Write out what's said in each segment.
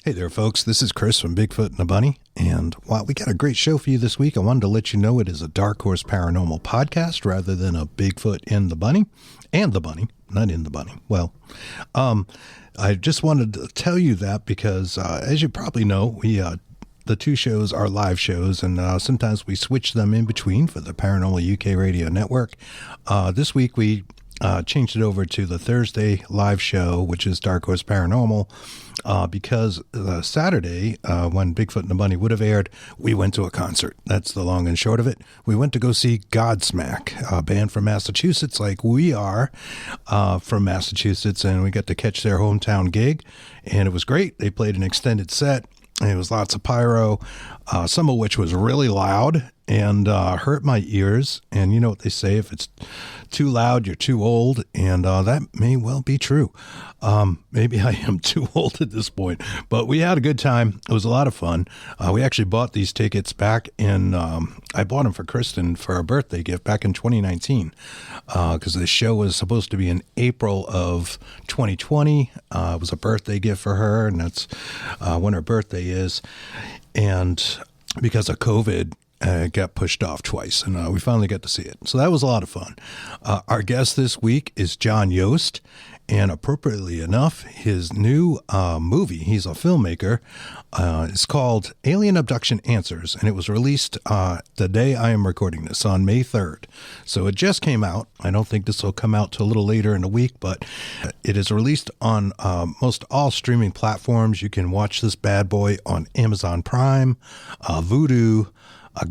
Hey there, folks. This is Chris from Bigfoot and the Bunny. And while we got a great show for you this week, I wanted to let you know it is a Dark Horse Paranormal podcast rather than a Bigfoot and the Bunny. And the Bunny, not in the Bunny. Well, I just wanted to tell you that because, as you probably know, the two shows are live shows, and sometimes we switch them in between for the Paranormal UK Radio Network. This week we changed it over to the Thursday live show, which is Dark Horse Paranormal, because Saturday, when Bigfoot and the Bunny would have aired, we went to a concert. That's the long and short of it. We went to go see Godsmack, a band from Massachusetts, like we are from Massachusetts, and we got to catch their hometown gig, and it was great. They played an extended set. It was lots of pyro, some of which was really loud and hurt my ears. And you know what they say, if it's too loud, you're too old. And that may well be true. Maybe I am too old at this point. But we had a good time. It was a lot of fun. We actually bought these tickets back in, I bought them for Kristen for a birthday gift back in 2019. Because the show was supposed to be in April of 2020. It was a birthday gift for her, and that's when her birthday is. And because of COVID, it got pushed off twice, and we finally got to see it. So that was a lot of fun. Our guest this week is John Yost, and appropriately enough, his new movie, he's a filmmaker, is called Alien Abduction Answers, and it was released the day I am recording this, on May 3rd. So it just came out. I don't think this will come out till a little later in the week, but it is released on most all streaming platforms. You can watch this bad boy on Amazon Prime, Vudu,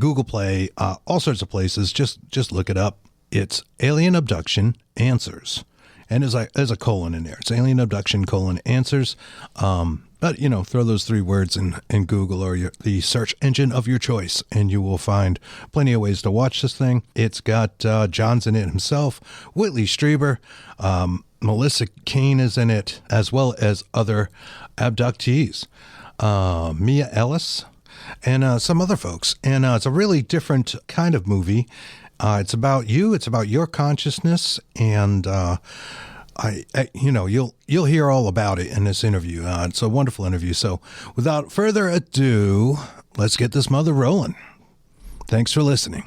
Google Play, all sorts of places. Just look it up. It's Alien Abduction Answers. And there's a colon in there. It's Alien Abduction, Answers. But, you know, throw those three words in Google or the search engine of your choice, and you will find plenty of ways to watch this thing. It's got John's in it himself, Whitley Strieber, Melissa Kane is in it, as well as other abductees. Mia Ellis, and some other folks. And it's a really different kind of movie. It's about you. It's about your consciousness. And you'll hear all about it in this interview. It's a wonderful interview. So without further ado, let's get this mother rolling. Thanks for listening.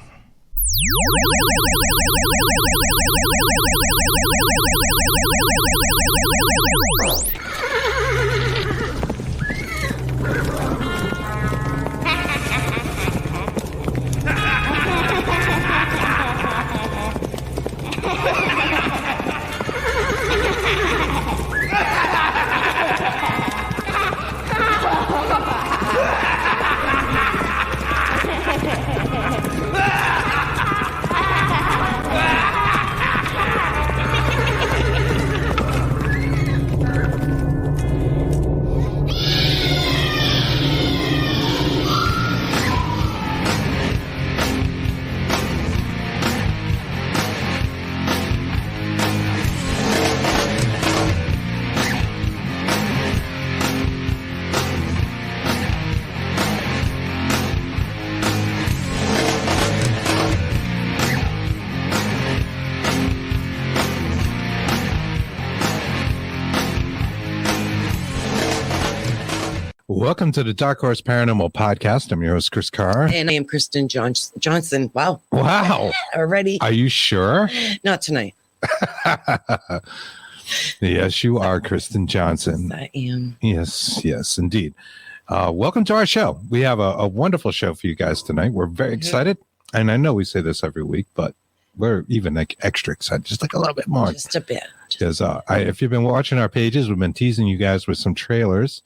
Welcome to the Dark Horse Paranormal Podcast. I'm your host, Chris Carr. And I am Kristen Johnson. Wow. Already. Are you sure? Not tonight. Yes, you are, Kristen Johnson. Yes, I am. Yes, indeed. Welcome to our show. We have a wonderful show for you guys tonight. We're very excited. And I know we say this every week, but we're even like extra excited, just like a little bit more. Just a bit. Because if you've been watching our pages, we've been teasing you guys with some trailers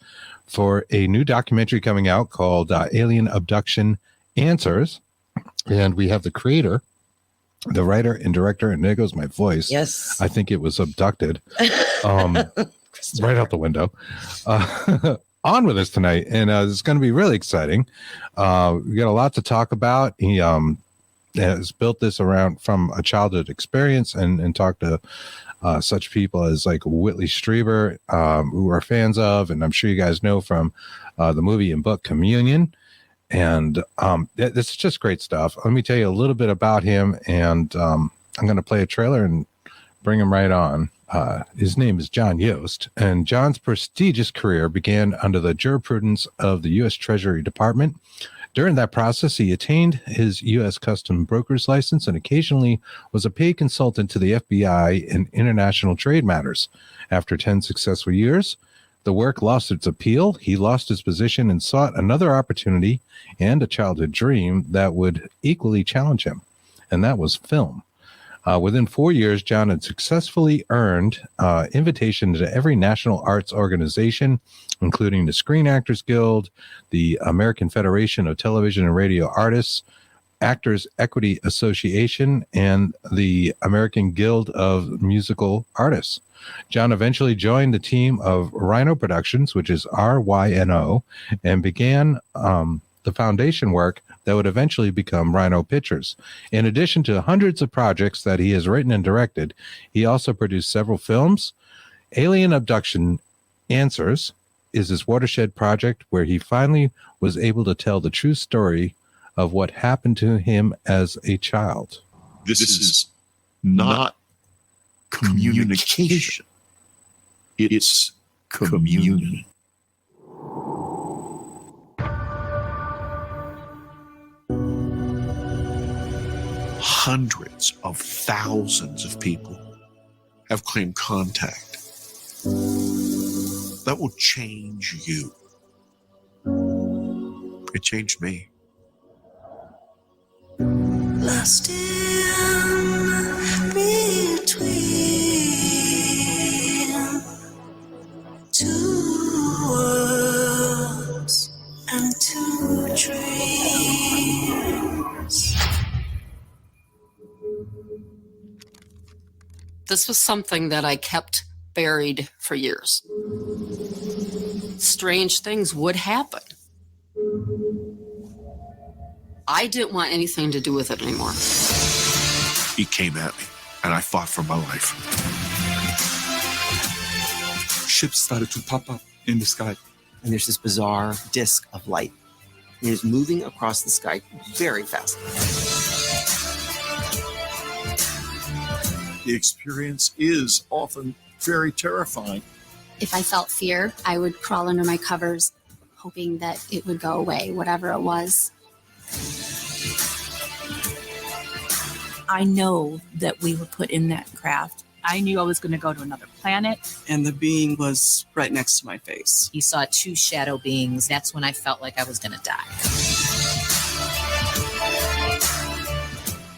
for a new documentary coming out called Alien Abduction Answers. And we have the creator, the writer and director, and there goes my voice. Yes. I think it was abducted right out the window. On with us tonight. And it's going to be really exciting. We got a lot to talk about. He has built this around from a childhood experience and talked to such people as like Whitley Strieber, who we're fans of, and I'm sure you guys know from the movie and book Communion. And this is just great stuff. Let me tell you a little bit about him, and I'm going to play a trailer and bring him right on. His name is John Yost, and John's prestigious career began under the jurisprudence of the U.S. Treasury Department. During that process, he attained his U.S. Customs broker's license and occasionally was a paid consultant to the FBI in international trade matters. After 10 successful years, the work lost its appeal. He lost his position and sought another opportunity and a childhood dream that would equally challenge him, and that was film. Within 4 years, John had successfully earned invitation to every national arts organization, including the Screen Actors Guild, the American Federation of Television and Radio Artists, Actors Equity Association, and the American Guild of Musical Artists. John eventually joined the team of RYNO Productions, which is RYNO, and began the foundation work that would eventually become RYNO Pictures. In addition to hundreds of projects that he has written and directed, he also produced several films. Alien Abduction Answers is his watershed project where he finally was able to tell the true story of what happened to him as a child. This is not communication. It's communion. Hundreds of thousands of people have claimed contact. That will change you. It changed me. Lost in between two worlds and two dreams. This was something that I kept buried for years. Strange things would happen. I didn't want anything to do with it anymore. He came at me, and I fought for my life. Ships started to pop up in the sky. And there's this bizarre disk of light. It is moving across the sky very fast. The experience is often very terrifying. If I felt fear, I would crawl under my covers, hoping that it would go away, whatever it was. I know that we were put in that craft. I knew I was going to go to another planet. And the being was right next to my face. He saw two shadow beings. That's when I felt like I was going to die.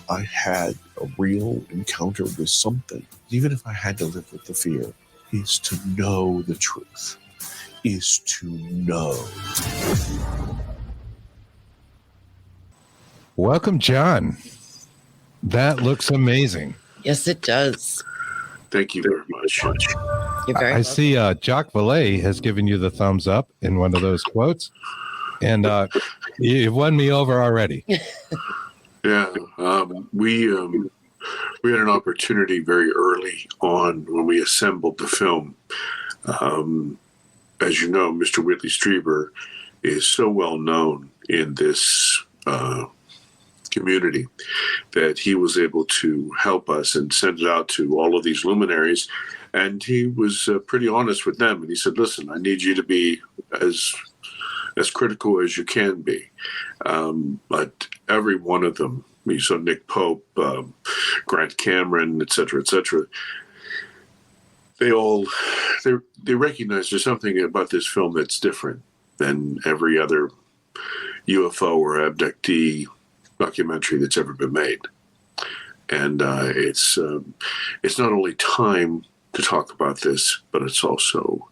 I had a real encounter with something. Even if I had to live with the fear, is to know the truth, is to know. Welcome, John. That looks amazing. Yes, it does. Thank you very much. You're very I see Jacques Vallée has given you the thumbs up in one of those quotes, and you've won me over already. Yeah, we had an opportunity very early on when we assembled the film. As you know, Mr. Whitley Strieber is so well known in this community that he was able to help us and send it out to all of these luminaries. And he was pretty honest with them. And he said, listen, I need you to be as critical as you can be. But every one of them, you saw Nick Pope, Grant Cameron, et cetera, they recognize there's something about this film that's different than every other UFO or abductee documentary that's ever been made. And it's not only time to talk about this, but it's also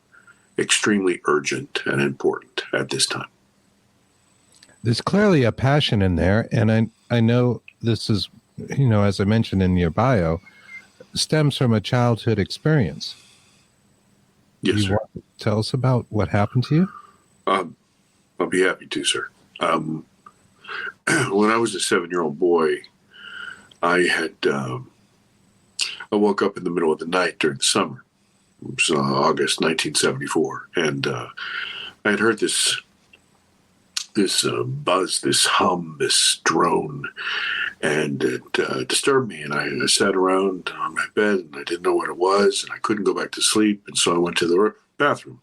extremely urgent and important at this time. There's clearly a passion in there, and I know this is, as I mentioned in your bio, stems from a childhood experience. Yes, sir. Want to tell us about what happened to you? I'll be happy to, sir. When I was a 7-year-old boy, I woke up in the middle of the night during the summer. It was August 1974, and I had heard this buzz, this hum, this drone, And it disturbed me, and I sat around on my bed, and I didn't know what it was, and I couldn't go back to sleep, and so I went to the bathroom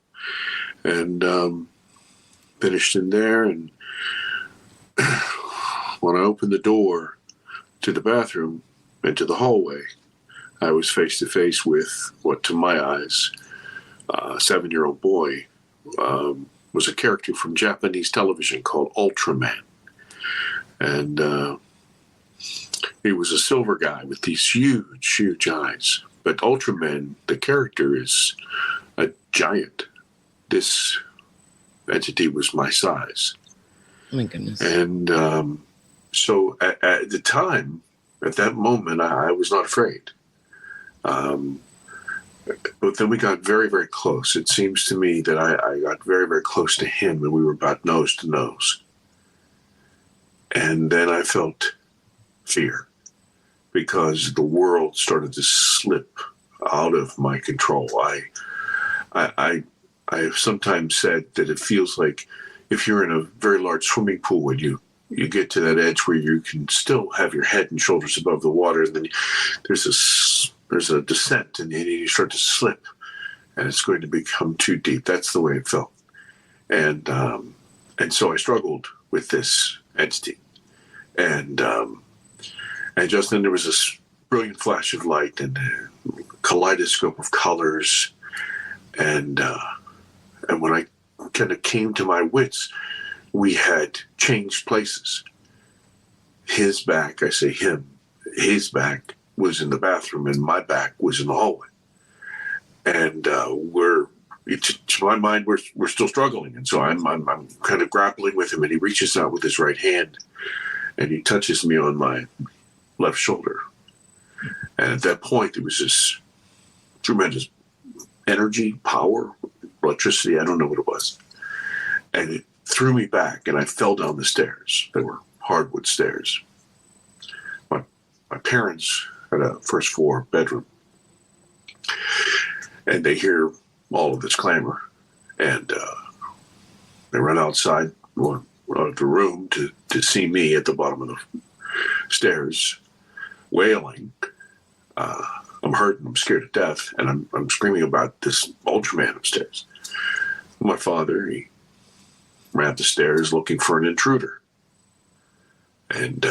and finished in there. And when I opened the door to the bathroom and to the hallway, I was face to face with what, to my eyes, a 7-year-old boy was a character from Japanese television called Ultraman. And he was a silver guy with these huge, huge eyes. But Ultraman, the character, is a giant. This entity was my size. Oh my goodness. And so at the time, at that moment, I was not afraid. But then we got very, very close. It seems to me that I got very, very close to him, and we were about nose to nose. And then I felt fear, because the world started to slip out of my control. I have sometimes said that it feels like if you're in a very large swimming pool and you get to that edge where you can still have your head and shoulders above the water, and then there's a descent, and then you start to slip, and it's going to become too deep. That's the way it felt. And so I struggled with this entity. And just then there was this brilliant flash of light and a kaleidoscope of colors. And when I kind of came to my wits, we had changed places. His back, I say him, his back was in the bathroom and my back was in the hallway. And to my mind, we're still struggling. And so I'm kind of grappling with him, and he reaches out with his right hand and he touches me on my left shoulder. And at that point, there was this tremendous energy, power, electricity. I don't know what it was. And it threw me back, and I fell down the stairs. They were hardwood stairs. My parents had a first floor bedroom, and they hear all of this clamor, and they run outside of the room to see me at the bottom of the stairs wailing. I'm hurt and I'm scared to death, and I'm screaming about this Ultraman upstairs. My father, he ran up the stairs looking for an intruder, and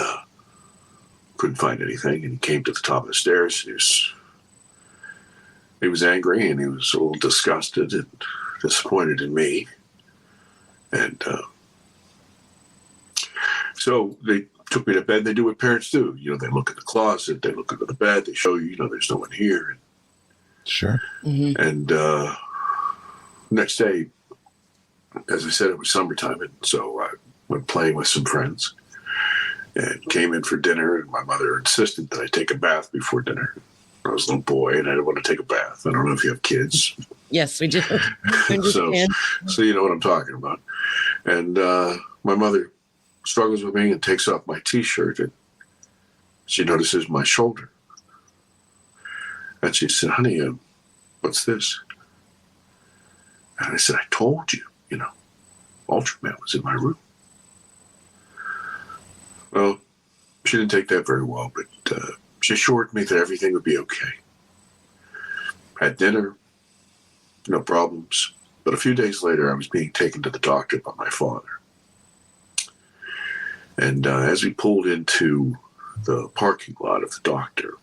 couldn't find anything. And he came to the top of the stairs. He was angry, and he was a little disgusted and disappointed in me. And so they took me to bed. They do what parents do. They look in the closet, they look under the bed, they show you, there's no one here. Sure. Mm-hmm. And next day, as I said, it was summertime, and so I went playing with some friends and came in for dinner, and my mother insisted that I take a bath before dinner. I was a little boy, and I didn't want to take a bath. I don't know if you have kids. Yes, we do. So you know what I'm talking about. And my mother struggles with me and takes off my T-shirt, and she notices my shoulder. And she said, "Honey, what's this?" And I said, "I told you, Ultraman was in my room." Well, she didn't take that very well, but she assured me that everything would be okay. Had dinner, no problems. But a few days later, I was being taken to the doctor by my father. And as we pulled into the parking lot of the doctor,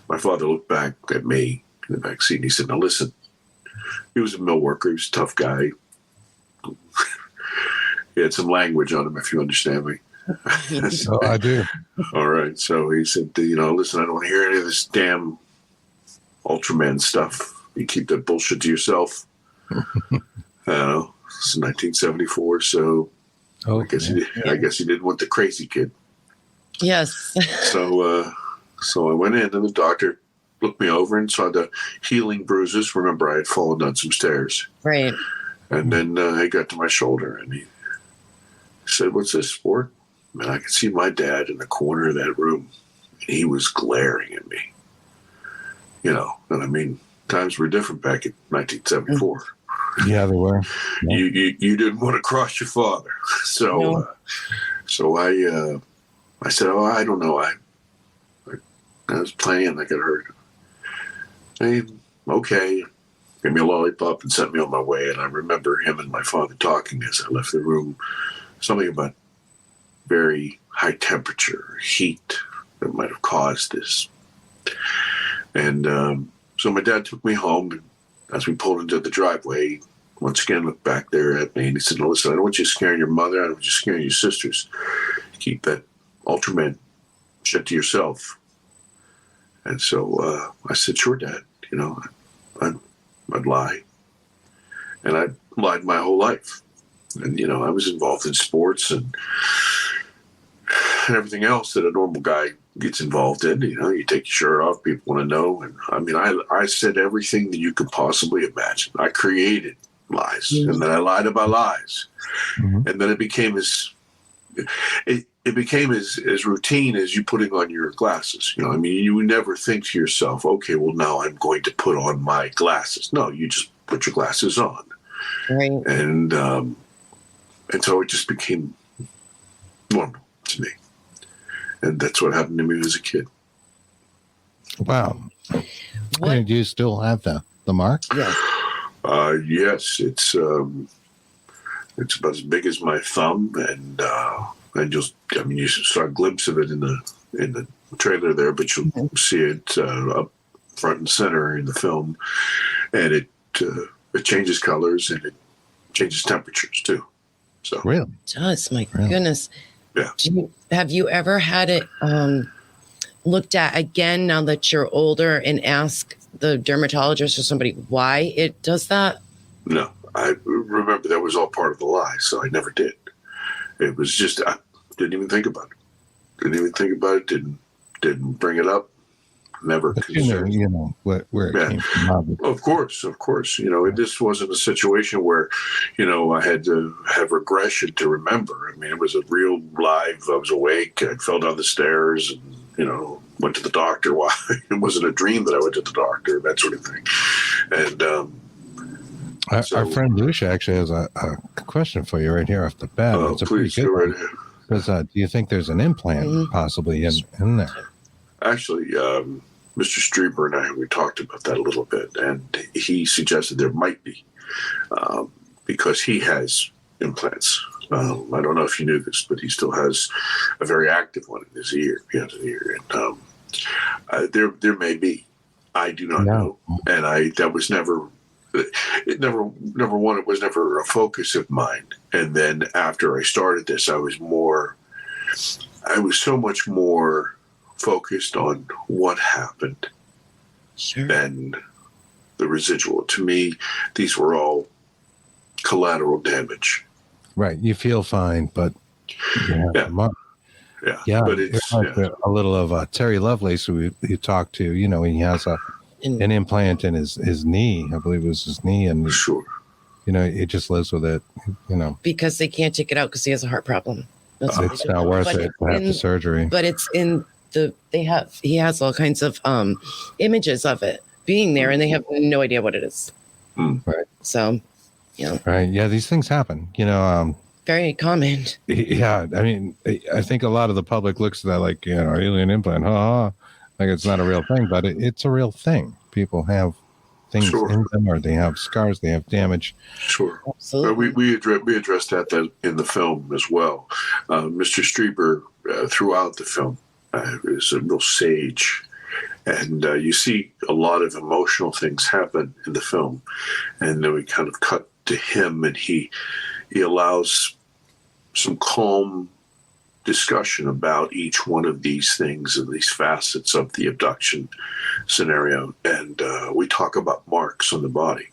my father looked back at me in the back seat, and he said, "Now listen," he was a mill worker. He was a tough guy. He had some language on him, if you understand me. So I do. All right. So he said, "Listen, I don't want to hear any of this damn Ultraman stuff. You keep that bullshit to yourself." It's 1974, so I guess he didn't want the crazy kid. Yes. So I went in, and the doctor looked me over and saw the healing bruises. Remember, I had fallen down some stairs. Right. And then he got to my shoulder, and he said, "What's this for?" And I could see my dad in the corner of that room, and he was glaring at me. And I mean, times were different back in 1974. Yeah, they were. Yeah. You didn't want to cross your father, so I I said, "Oh, I don't know. I was playing and I got hurt." Hey, okay. Gave me a lollipop and sent me on my way. And I remember him and my father talking as I left the room. Something about very high temperature, heat that might have caused this. And so my dad took me home, and as we pulled into the driveway, once again looked back there at me, and he said, "No, listen, I don't want you scaring your mother. I don't want you scaring your sisters. Keep that Ultraman shit to yourself." And so I said, "Sure, Dad. You know, I'd lie." And I lied my whole life. And, you know, I was involved in sports and everything else that a normal guy gets involved in. You know, you take your shirt off, people want to know. And I mean, I said everything that you could possibly imagine. I created lies, and then I lied about lies. Mm-hmm. And then it became as routine as you putting on your glasses. You know, I mean, you would never think to yourself, okay, well, now I'm going to put on my glasses. No, you just put your glasses on. Right. And so it just became normal to me. And that's what happened to me as a kid. Wow. And do you still have the mark? Yes. Yes, it's about as big as my thumb, and you saw a glimpse of it in the trailer there, but you'll see it up front and center in the film, and it changes colors and it changes temperatures too. So really, it does. My goodness. Yeah. Have you ever had it looked at again now that you're older and ask the dermatologist or somebody why it does that? No, I remember that was all part of the lie, so I never did. It was just, I didn't even think about it. Didn't bring it up. Never concerned. You know where it came from. Of course. You know, this wasn't a situation where, you know, I had to have regression to remember. I mean, it was a real live. I was awake. I fell down the stairs and, you know, went to the doctor. Why? It wasn't a dream that I went to the doctor, that sort of thing. And our friend Lucia actually has a question for you right here off the bat. It's a please pretty good go right one. ahead. Because do you think there's an implant possibly in there? Actually, Mr. Strieber and I, we talked about that a little bit, and he suggested there might be because he has implants. I don't know if you knew this, but he still has a very active one in his ear. He has an ear, and there may be. I do not know, and that was never. Number one, it was never a focus of mine. And then after I started this, I was so much more focused on what happened than the residual. To me, these were all collateral damage. Right. You feel fine, but yeah. But it's a little of Terry Lovelace, who you talked to. You know, he has an implant in his knee. I believe it was his knee, and sure, you know, it just lives with it. You know, because they can't take it out because he has a heart problem. It's not worth it to have the surgery. But it's in he has all kinds of images of it being there, and they have no idea what it is. Right. So, yeah. Right. Yeah. These things happen. You know. Very common. Yeah. I mean, I think a lot of the public looks at that like, you know, alien implant. Like it's not a real thing, but it's a real thing. People have things in them, or they have scars, they have damage. Sure. Absolutely. We addressed that in the film as well. Mr. Strieber, throughout the film, is a real sage. And you see a lot of emotional things happen in the film. And then we kind of cut to him, and he allows some calm discussion about each one of these things and these facets of the abduction scenario. And we talk about marks on the body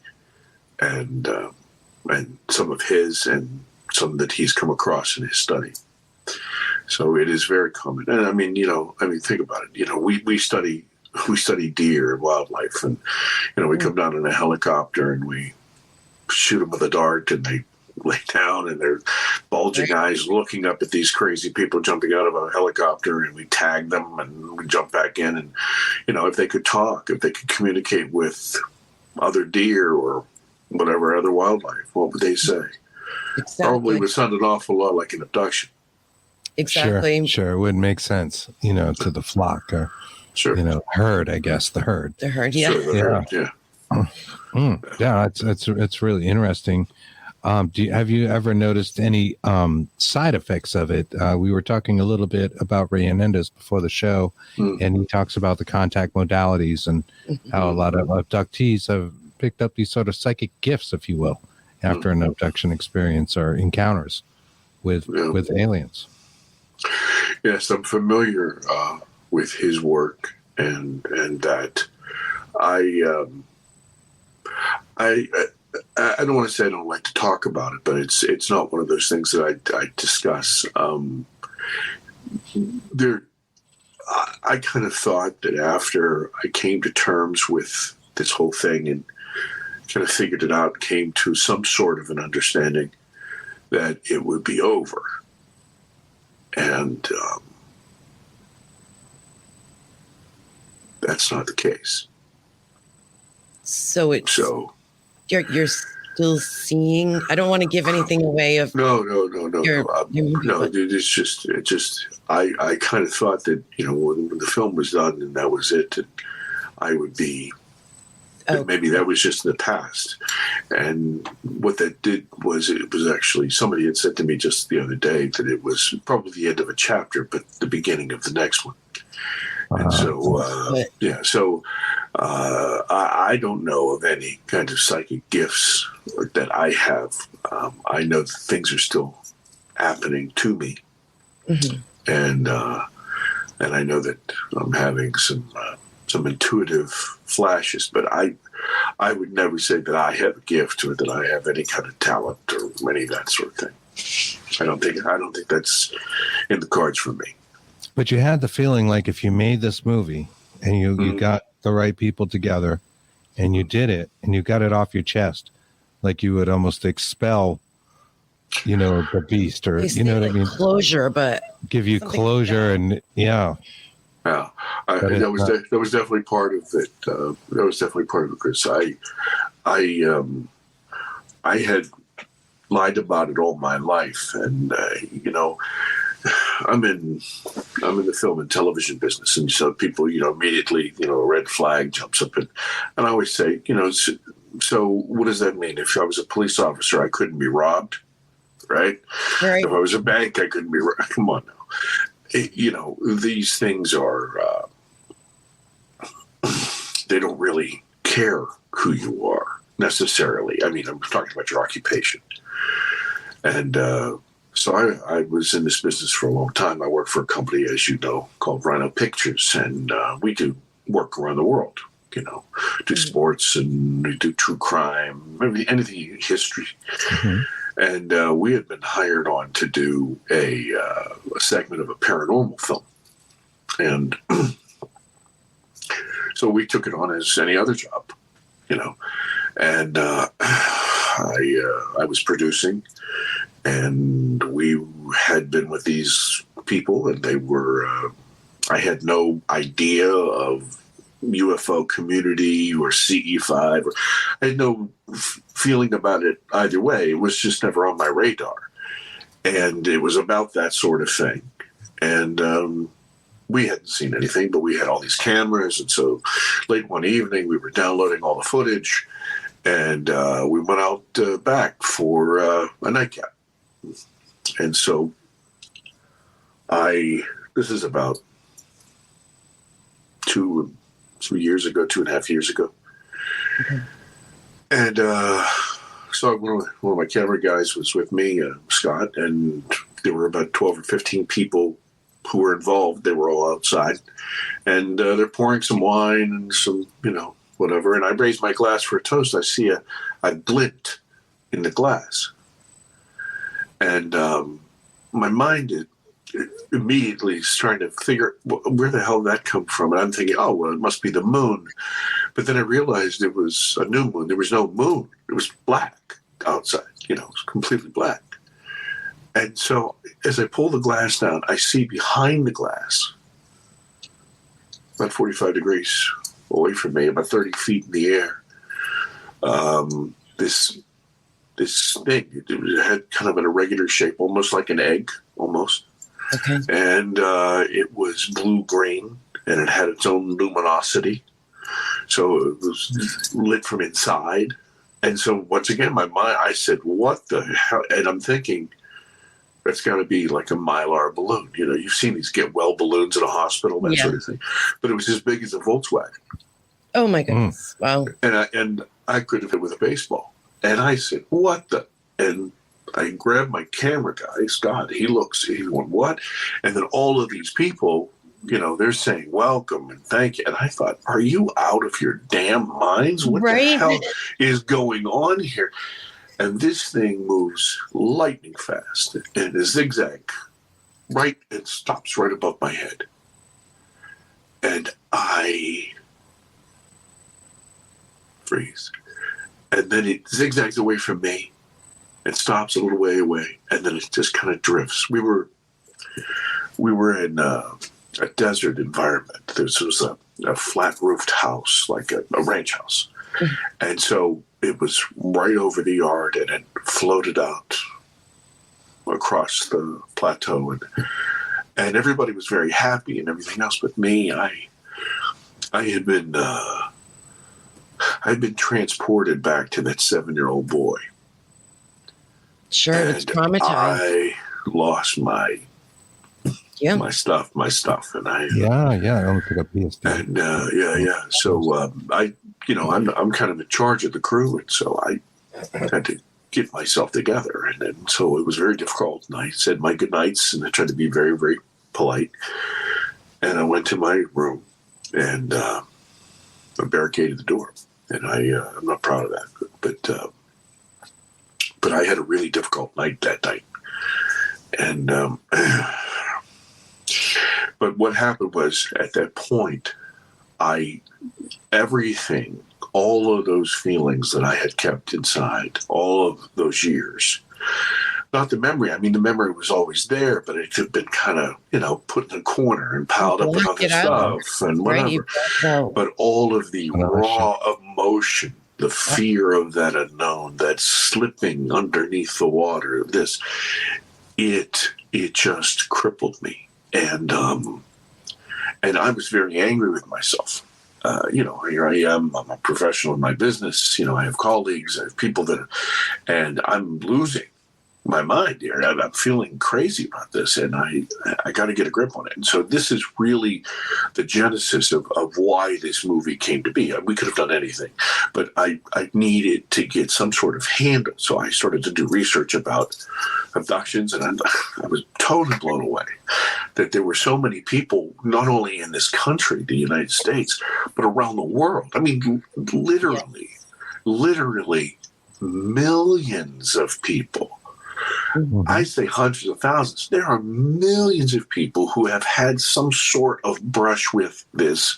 and some of his and some that he's come across in his study. So it is very common. And I mean, think about it. You know, we study deer and wildlife, and, you know, we come down in a helicopter and we shoot them with a dart, and they lay down and their bulging eyes looking up at these crazy people jumping out of a helicopter, and we tag them and we jump back in. And, you know, if they could talk, if they could communicate with other deer or whatever other wildlife, what would they say? Exactly. Probably would sound an awful lot like an abduction. exactly. Sure. It would make sense, to the flock or, Sure. herd, I guess, the herd. The herd, yeah. Sure, the herd, yeah. Yeah, it's really interesting. Have you ever noticed any side effects of it? We were talking a little bit about Ray Hernandez before the show, and he talks about the contact modalities and how a lot of abductees have picked up these sort of psychic gifts, if you will, after an abduction experience or encounters with aliens. Yes, I'm familiar with his work, and that I don't want to say I don't like to talk about it, but it's not one of those things that I discuss. I kind of thought that after I came to terms with this whole thing and kind of figured it out, came to some sort of an understanding that it would be over. And that's not the case. So you're still seeing. I don't want to give anything away of. No. Your movie, It's just. I kind of thought that when the film was done and that was it, and I would be. Maybe that was just in the past. And what that did was it was actually, somebody had said to me just the other day that it was probably the end of a chapter, but the beginning of the next one. And so, I don't know of any kind of psychic gifts that I have. I know that things are still happening to me. And I know that I'm having some intuitive flashes, but I would never say that I have a gift or that I have any kind of talent or any of that sort of thing. I don't think that's in the cards for me. But you had the feeling like if you made this movie and you got the right people together and you did it and you got it off your chest, like you would almost expel, the beast, or what I mean? Closure, but give you closure, and Yeah, that was definitely part of it. That was definitely part of it, Chris. I had lied about it all my life, and I'm in the film and television business, and so people, immediately, a red flag jumps up, and I always say, so what does that mean? If I was a police officer, I couldn't be robbed, right? If I was a bank, I couldn't be robbed. Come on now. These things are, they don't really care who you are necessarily. I mean, I'm talking about your occupation. And so I was in this business for a long time. I worked for a company, as you know, called RYNO Pictures. And we do work around the world, do sports, and we do true crime, anything history. And we had been hired on to do a segment of a paranormal film. And so we took it on as any other job, and I was producing, and we had been with these people, and they were, I had no idea of UFO community or CE5, or I had no feeling about it either way. It was just never on my radar. And it was about that sort of thing. And we hadn't seen anything, but we had all these cameras. And so late one evening, we were downloading all the footage, and we went out back for a nightcap. And so this is about 2.5 years ago. Okay. And so one of my camera guys was with me, Scott, and there were about 12 or 15 people who were involved. They were all outside, and they're pouring some wine and some, whatever. And I raise my glass for a toast. I see a glint in the glass, and my mind immediately is trying to figure where the hell that come from. And I'm thinking, oh, well, it must be the moon. But then I realized it was a new moon. There was no moon. It was black outside, it was completely black. And so as I pull the glass down, I see behind the glass, about 45 degrees away from me, about 30 feet in the air, this thing. It had kind of an irregular shape, almost like an egg, almost. Okay. And it was blue-green, and it had its own luminosity. So it was lit from inside. And so once again, my mind, I said, what the hell? And I'm thinking, that's got to be like a Mylar balloon. You know, you've seen these get well balloons in a hospital, that sort of thing. But it was as big as a Volkswagen. Oh, my goodness. Wow. And I could have hit with a baseball. And I said, what the? And I grabbed my camera guy, Scott. He went, what? And then all of these people, you know, they're saying welcome and thank you. And I thought, are you out of your damn minds? What the hell is going on here? And this thing moves lightning fast and a zigzag right and stops right above my head. And I freeze. And then it zigzags away from me and stops a little way away. And then it just kind of drifts. We were in a desert environment. This was a flat-roofed house, like a ranch house. And so it was right over the yard, and it floated out across the plateau. And everybody was very happy and everything else. But me, I had been transported back to that 7-year-old boy. Sure, it's traumatized. I lost my stuff, and I I only pick up PSD. And so I'm kind of in charge of the crew, and so I had to get myself together, and then so it was very difficult. And I said my goodnights, and I tried to be very, very polite. And I went to my room, and I barricaded the door. And I'm not proud of that, but I had a really difficult night that night. And but what happened was, at that point, everything, all of those feelings that I had kept inside, all of those years, not the memory. I mean, the memory was always there, but it had been kind of, put in a corner and piled up with other stuff and whatever. But all of the raw emotion, the fear of that unknown, that slipping underneath the water, it just crippled me. And I was very angry with myself. Here I am. I'm a professional in my business. I have colleagues. I have people and I'm losing my mind here. I'm feeling crazy about this, and I got to get a grip on it. And so this is really the genesis of why this movie came to be. We could have done anything, but I needed to get some sort of handle. So I started to do research about abductions, and I was totally blown away that there were so many people, not only in this country, the United States, but around the world. I mean, literally millions of people. I say hundreds of thousands. There are millions of people who have had some sort of brush with this,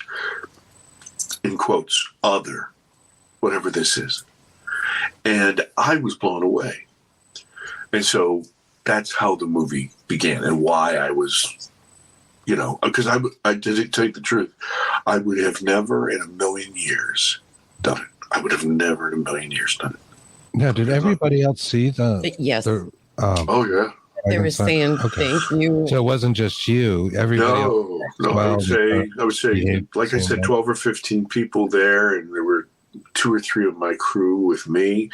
in quotes, other, whatever this is. And I was blown away. And so that's how the movie began, and why I was, because I did tell you the truth, I would have never in a million years done it. I would have never in a million years done it. Now, did everybody else see the? Yes. Oh yeah. They were saying thank you. So it wasn't just you. Everybody. No. I would say, like I said, 12 or 15 people there, and there were 2 or 3 of my crew with me.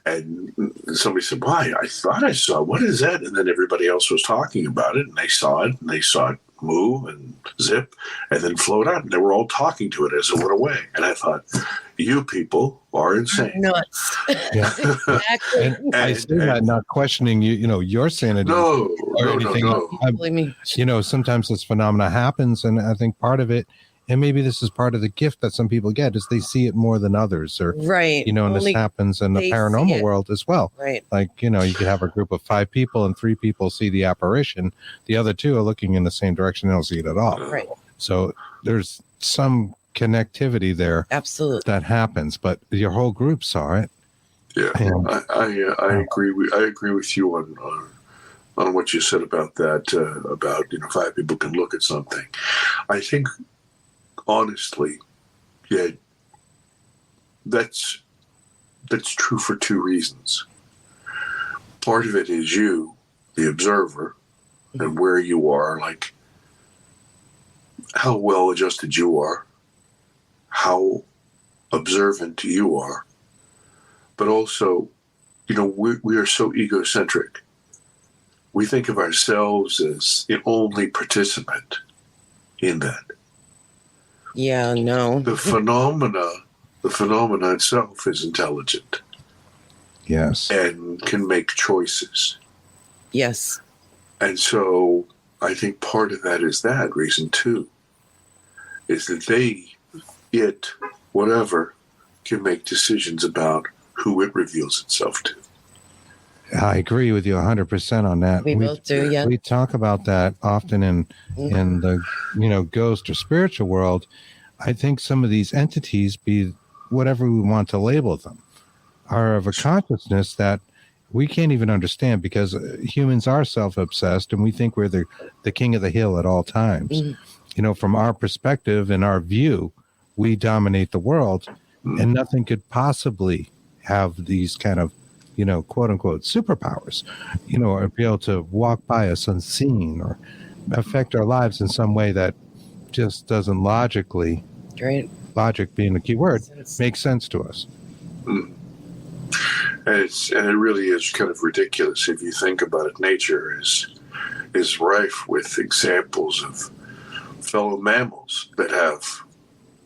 And somebody said, "Why? I thought I saw. What is that?" And then everybody else was talking about it, and they saw it, move and zip and then float out, and they were all talking to it as it went away. And I thought, you people are insane. Nuts. Yeah. Exactly. And I say that not questioning your sanity or anything. No. Sometimes this phenomena happens, and I think part of it, and maybe this is part of the gift that some people get, is they see it more than others, or and this happens in the paranormal world as well. Right. Like, you could have a group of 5 people and 3 people see the apparition. The other 2 are looking in the same direction, they don't see it at all. Right. So there's some connectivity there. Absolutely. That happens, but your whole group saw it. Yeah. And I agree with you on what you said about that, about 5 people can look at something. I think, honestly, that's true for 2 reasons. Part of it is you, the observer, and where you are, like how well adjusted you are, how observant you are, but also, we are so egocentric. We think of ourselves as the only participant in that. Yeah, no. The phenomena itself is intelligent. Yes. And can make choices. Yes. And so I think part of that is that reason too, is that whatever, can make decisions about who it reveals itself to. I agree with you 100% on that. We both do, yeah. We talk about that often in the ghost or spiritual world. I think some of these entities, be whatever we want to label them, are of a consciousness that we can't even understand, because humans are self-obsessed and we think we're the king of the hill at all times. From our perspective and our view, we dominate the world, and nothing could possibly have these kind of quote unquote superpowers, or be able to walk by us unseen or affect our lives in some way that just doesn't logically, logic being the key word, make sense to us. And it really is kind of ridiculous if you think about it. Nature is rife with examples of fellow mammals that have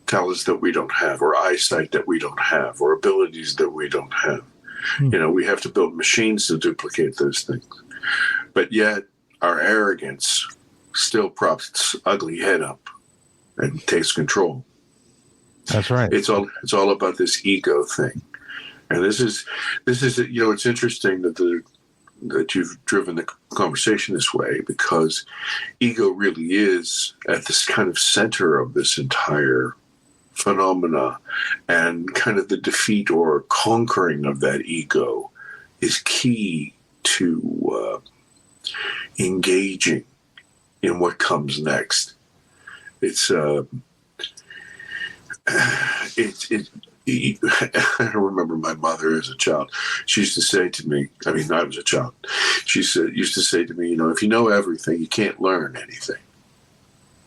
talents that we don't have, or eyesight that we don't have, or abilities that we don't have. We have to build machines to duplicate those things. But yet our arrogance still props its ugly head up and takes control. That's right. It's all about this ego thing. And this is it's interesting that you've driven the conversation this way, because ego really is at this kind of center of this entire phenomena, and kind of the defeat or conquering of that ego is key to engaging in what comes next. I remember my mother as a child. She used to say to me, I was a child. She used to say to me, if you know everything, you can't learn anything,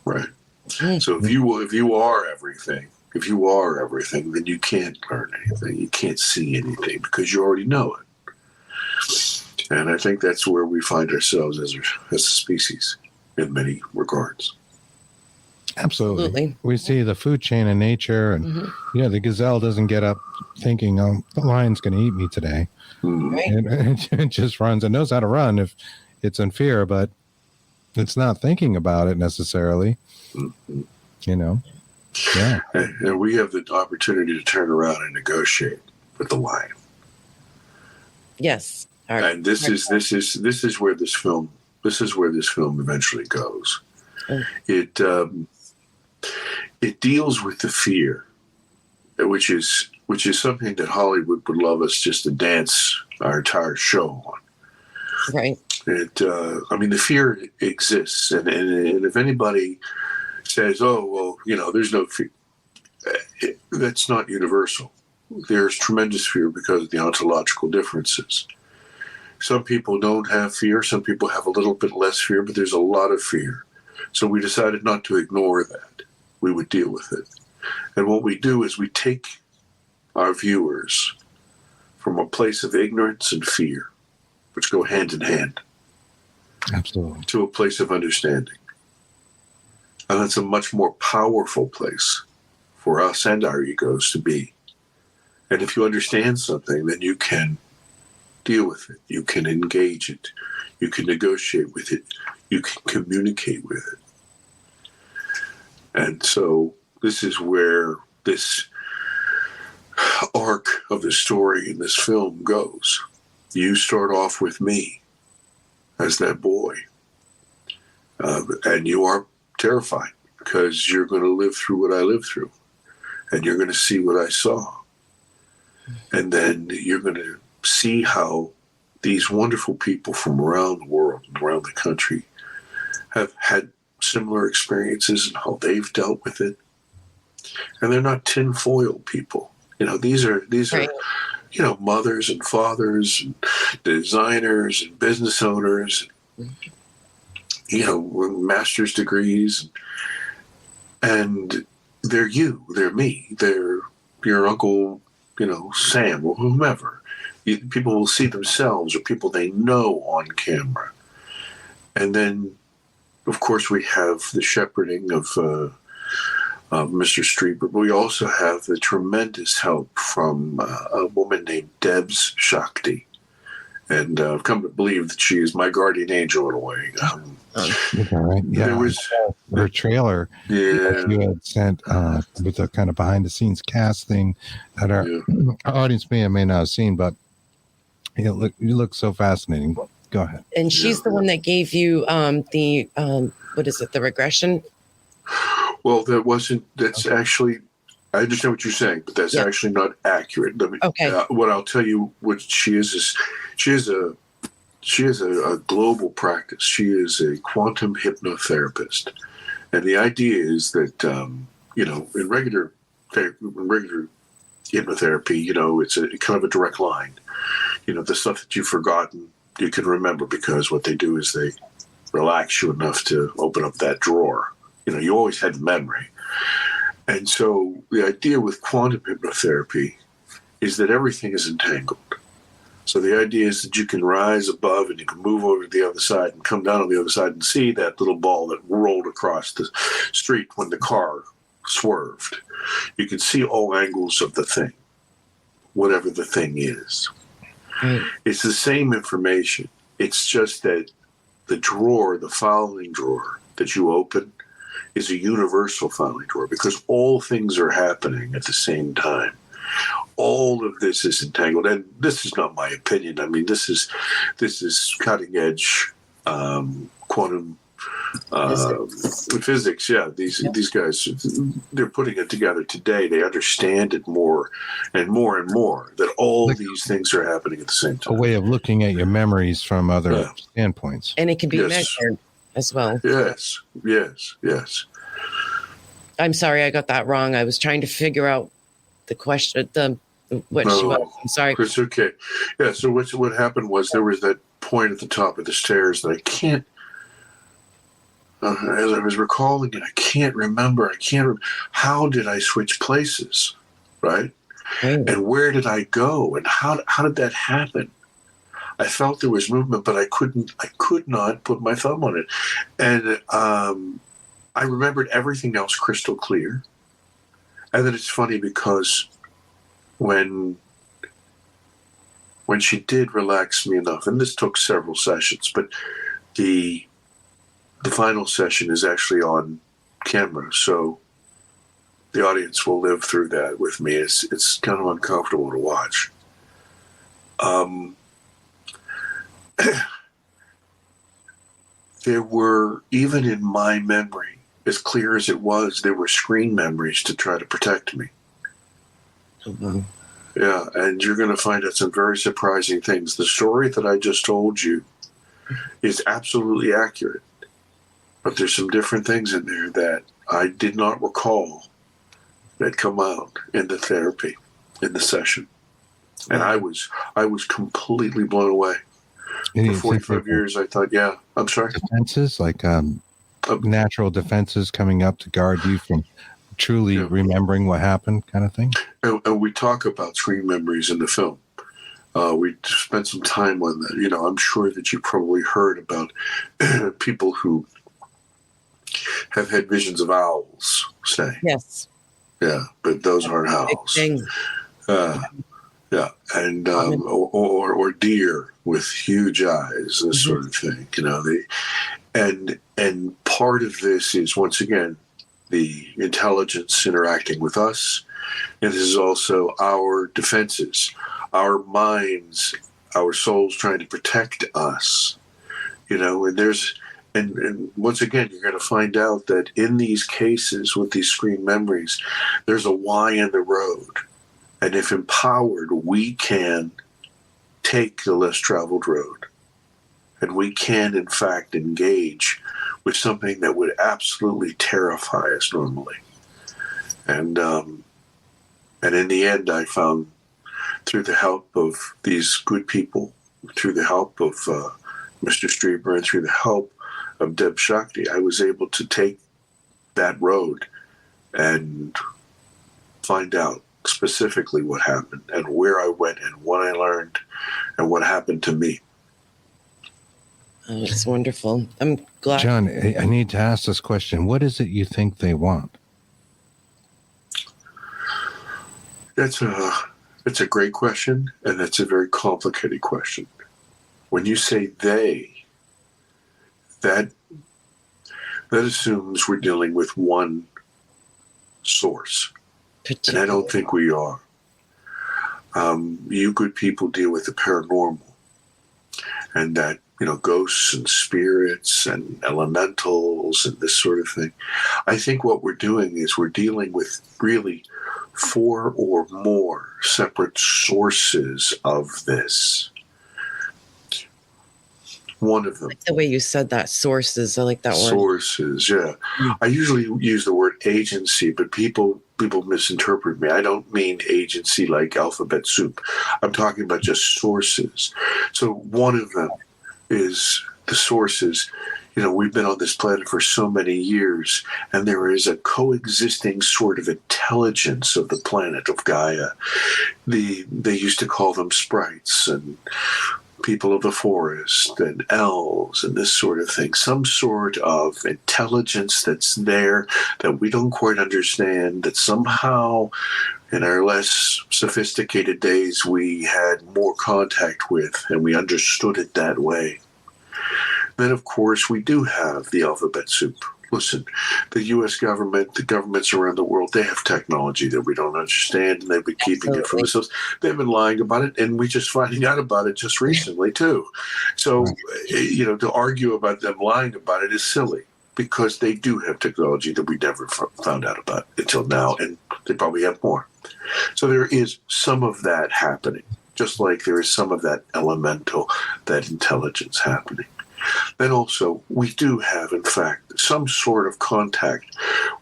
right? So if you are everything, then you can't learn anything. You can't see anything because you already know it. And I think that's where we find ourselves as a species in many regards. Absolutely. We see the food chain in nature, and the gazelle doesn't get up thinking, "Oh, the lion's going to eat me today." And it just runs. It knows how to run if it's in fear, but it's not thinking about it necessarily. Yeah. And we have the opportunity to turn around and negotiate with the lion. Yes. And this is where this film eventually goes. It deals with the fear, which is something that Hollywood would love us just to dance our entire show on. Right. The fear exists, and if anybody says, "Oh, well, there's no fear," that's not universal. There's tremendous fear because of the ontological differences. Some people don't have fear. Some people have a little bit less fear, but there's a lot of fear. So we decided not to ignore that. We would deal with it. And what we do is we take our viewers from a place of ignorance and fear, which go hand in hand. Absolutely. To a place of understanding. And that's a much more powerful place for us and our egos to be. And if you understand something, then you can deal with it. You can engage it. You can negotiate with it. You can communicate with it. And so this is where this arc of the story in this film goes. You start off with me as that boy. And you are terrified because you're going to live through what I lived through. And you're going to see what I saw. And then you're going to see how these wonderful people from around the world and around the country have had similar experiences and how they've dealt with it. And they're not tinfoil people. These are mothers and fathers and designers and business owners, master's degrees, and they're they're me, they're your Uncle, Sam or whomever. People will see themselves or people they know on camera. And then, of course, we have the shepherding of Mr. Streeper, but we also have the tremendous help from a woman named Debs Shakti. And I've come to believe that she is my guardian angel in a way. All right. Yeah. There was her trailer. Yeah. You had sent with the kind of behind the scenes casting that our audience may or may not have seen, but you look so fascinating. Go ahead. And she's the one that gave you the what is it? The regression. Well, that's actually, I understand what you're saying, but that's actually not accurate. Okay. What I'll tell you, what she is she is a global practice. She is a quantum hypnotherapist. And the idea is that, in regular hypnotherapy, it's a kind of a direct line. The stuff that you've forgotten, you can remember, because what they do is they relax you enough to open up that drawer. You always had the memory. And so the idea with quantum hypnotherapy is that everything is entangled. So the idea is that you can rise above and you can move over to the other side and come down on the other side and see that little ball that rolled across the street when the car swerved. You can see all angles of the thing, whatever the thing is. Right. It's the same information. It's just that the filing drawer that you open is a universal filing drawer, because all things are happening at the same time. All of this is entangled, and this is not my opinion. I mean, this is cutting edge quantum physics. Yeah, these guys, they're putting it together today. They understand it more and more and more, that all these things are happening at the same time. A way of looking at your memories from other standpoints, and it can be measured as well. Yes. I'm sorry, I got that wrong. I was trying to figure out the question, what she was. I'm sorry. It's okay. Yeah. So what happened was there was that point at the top of the stairs that I can't. As I was recalling it, I can't remember. How did I switch places, right? And where did I go? And how did that happen? I felt there was movement, but I could not put my thumb on it. And I remembered everything else crystal clear. And then it's funny because when she did relax me enough, and this took several sessions, but the final session is actually on camera, so the audience will live through that with me. It's kind of uncomfortable to watch. There were, even in my memory, as clear as it was, there were screen memories to try to protect me. Mm-hmm. Yeah, and you're going to find out some very surprising things. The story that I just told you is absolutely accurate, but there's some different things in there that I did not recall that come out in the therapy, in the session. And I was completely blown away. For 45 years, I thought, I'm sorry. Defenses, like natural defenses coming up to guard you from truly remembering what happened, kind of thing. And we talk about screen memories in the film. We spent some time on that. I'm sure that you probably heard about people who have had visions of owls, say. Yes. Yeah, but those aren't owls. Yeah, and or deer with huge eyes, this sort of thing. And part of this is, once again, the intelligence interacting with us, and this is also our defenses, our minds, our souls trying to protect us. And there's. And once again, you're going to find out that in these cases with these screen memories, there's a Y in the road. And if empowered, we can take the less traveled road. And we can, in fact, engage with something that would absolutely terrify us normally. And in the end, I found, through the help of these good people, through the help of Mr. Strieber, and through the help of Deb Shakti, I was able to take that road and find out specifically what happened and where I went and what I learned and what happened to me. Oh, it's wonderful. I'm glad. John, I need to ask this question. What is it you think they want? It's a great question, and it's a very complicated question. When you say they, that assumes we're dealing with one source. And I don't think we are. You good people deal with the paranormal, and that, ghosts and spirits and elementals and this sort of thing. I think what we're doing is we're dealing with really 4 or more separate sources of this. One of them. I like the way you said that, sources. I like that word. Sources, yeah. I usually use the word agency, but people misinterpret me. I don't mean agency like alphabet soup. I'm talking about just sources. So one of them is the sources. We've been on this planet for so many years, and there is a coexisting sort of intelligence of the planet of Gaia. They used to call them sprites and people of the forest and elves and this sort of thing. Some sort of intelligence that's there that we don't quite understand, that somehow in our less sophisticated days we had more contact with, and we understood it that way. Then, of course, we do have the alphabet soup. Listen, the U.S. government, the governments around the world, they have technology that we don't understand, and they've been keeping it from themselves. They've been lying about it, and we're just finding out about it just recently, too. So, to argue about them lying about it is silly, because they do have technology that we never found out about until now, and they probably have more. So there is some of that happening, just like there is some of that elemental, that intelligence happening. Then also, we do have, in fact, some sort of contact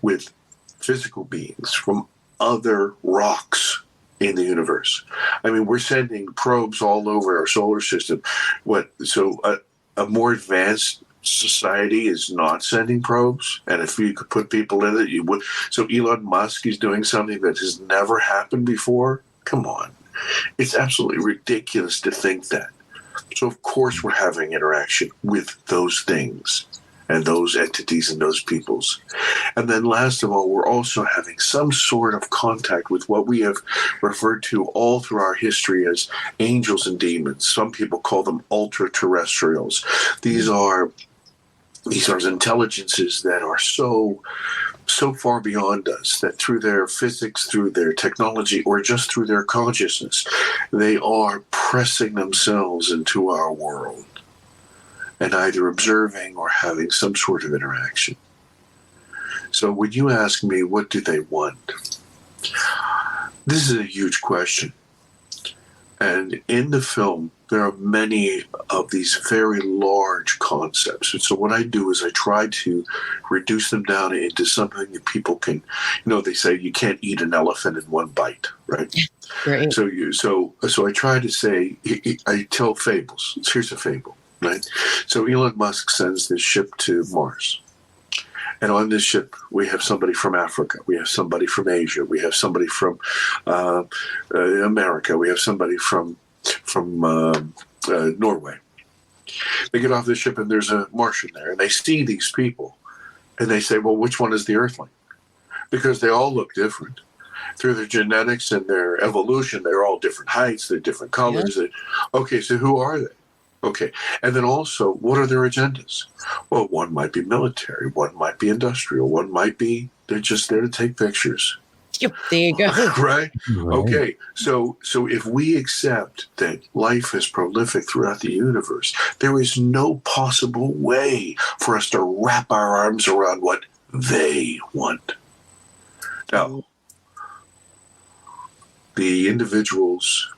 with physical beings from other rocks in the universe. I mean, we're sending probes all over our solar system. A more advanced society is not sending probes, and if you could put people in it, you would. So Elon Musk is doing something that has never happened before. Come on. It's absolutely ridiculous to think that. So, of course, we're having interaction with those things and those entities and those peoples. And then last of all, we're also having some sort of contact with what we have referred to all through our history as angels and demons. Some people call them ultra-terrestrials. These are intelligences that are so far beyond us that through their physics, through their technology, or just through their consciousness, they are pressing themselves into our world and either observing or having some sort of interaction. So when you ask me, what do they want? This is a huge question. And in the film, there are many of these very large concepts. And so what I do is I try to reduce them down into something that people can, they say you can't eat an elephant in one bite, right? Right. So I try to say, I tell fables. Here's a fable, right? So Elon Musk sends this ship to Mars. And on this ship, we have somebody from Africa. We have somebody from Asia. We have somebody from America. We have somebody from Norway. They get off the ship, and there's a Martian there. And they see these people, and they say, well, which one is the Earthling? Because they all look different. Through their genetics and their evolution, they're all different heights. They're different colors. Yeah. Okay, so who are they? Okay. And then also, what are their agendas? Well, one might be military, one might be industrial, one might be they're just there to take pictures. Yep, there you go. Right? Okay. So if we accept that life is prolific throughout the universe, there is no possible way for us to wrap our arms around what they want. Now, the individuals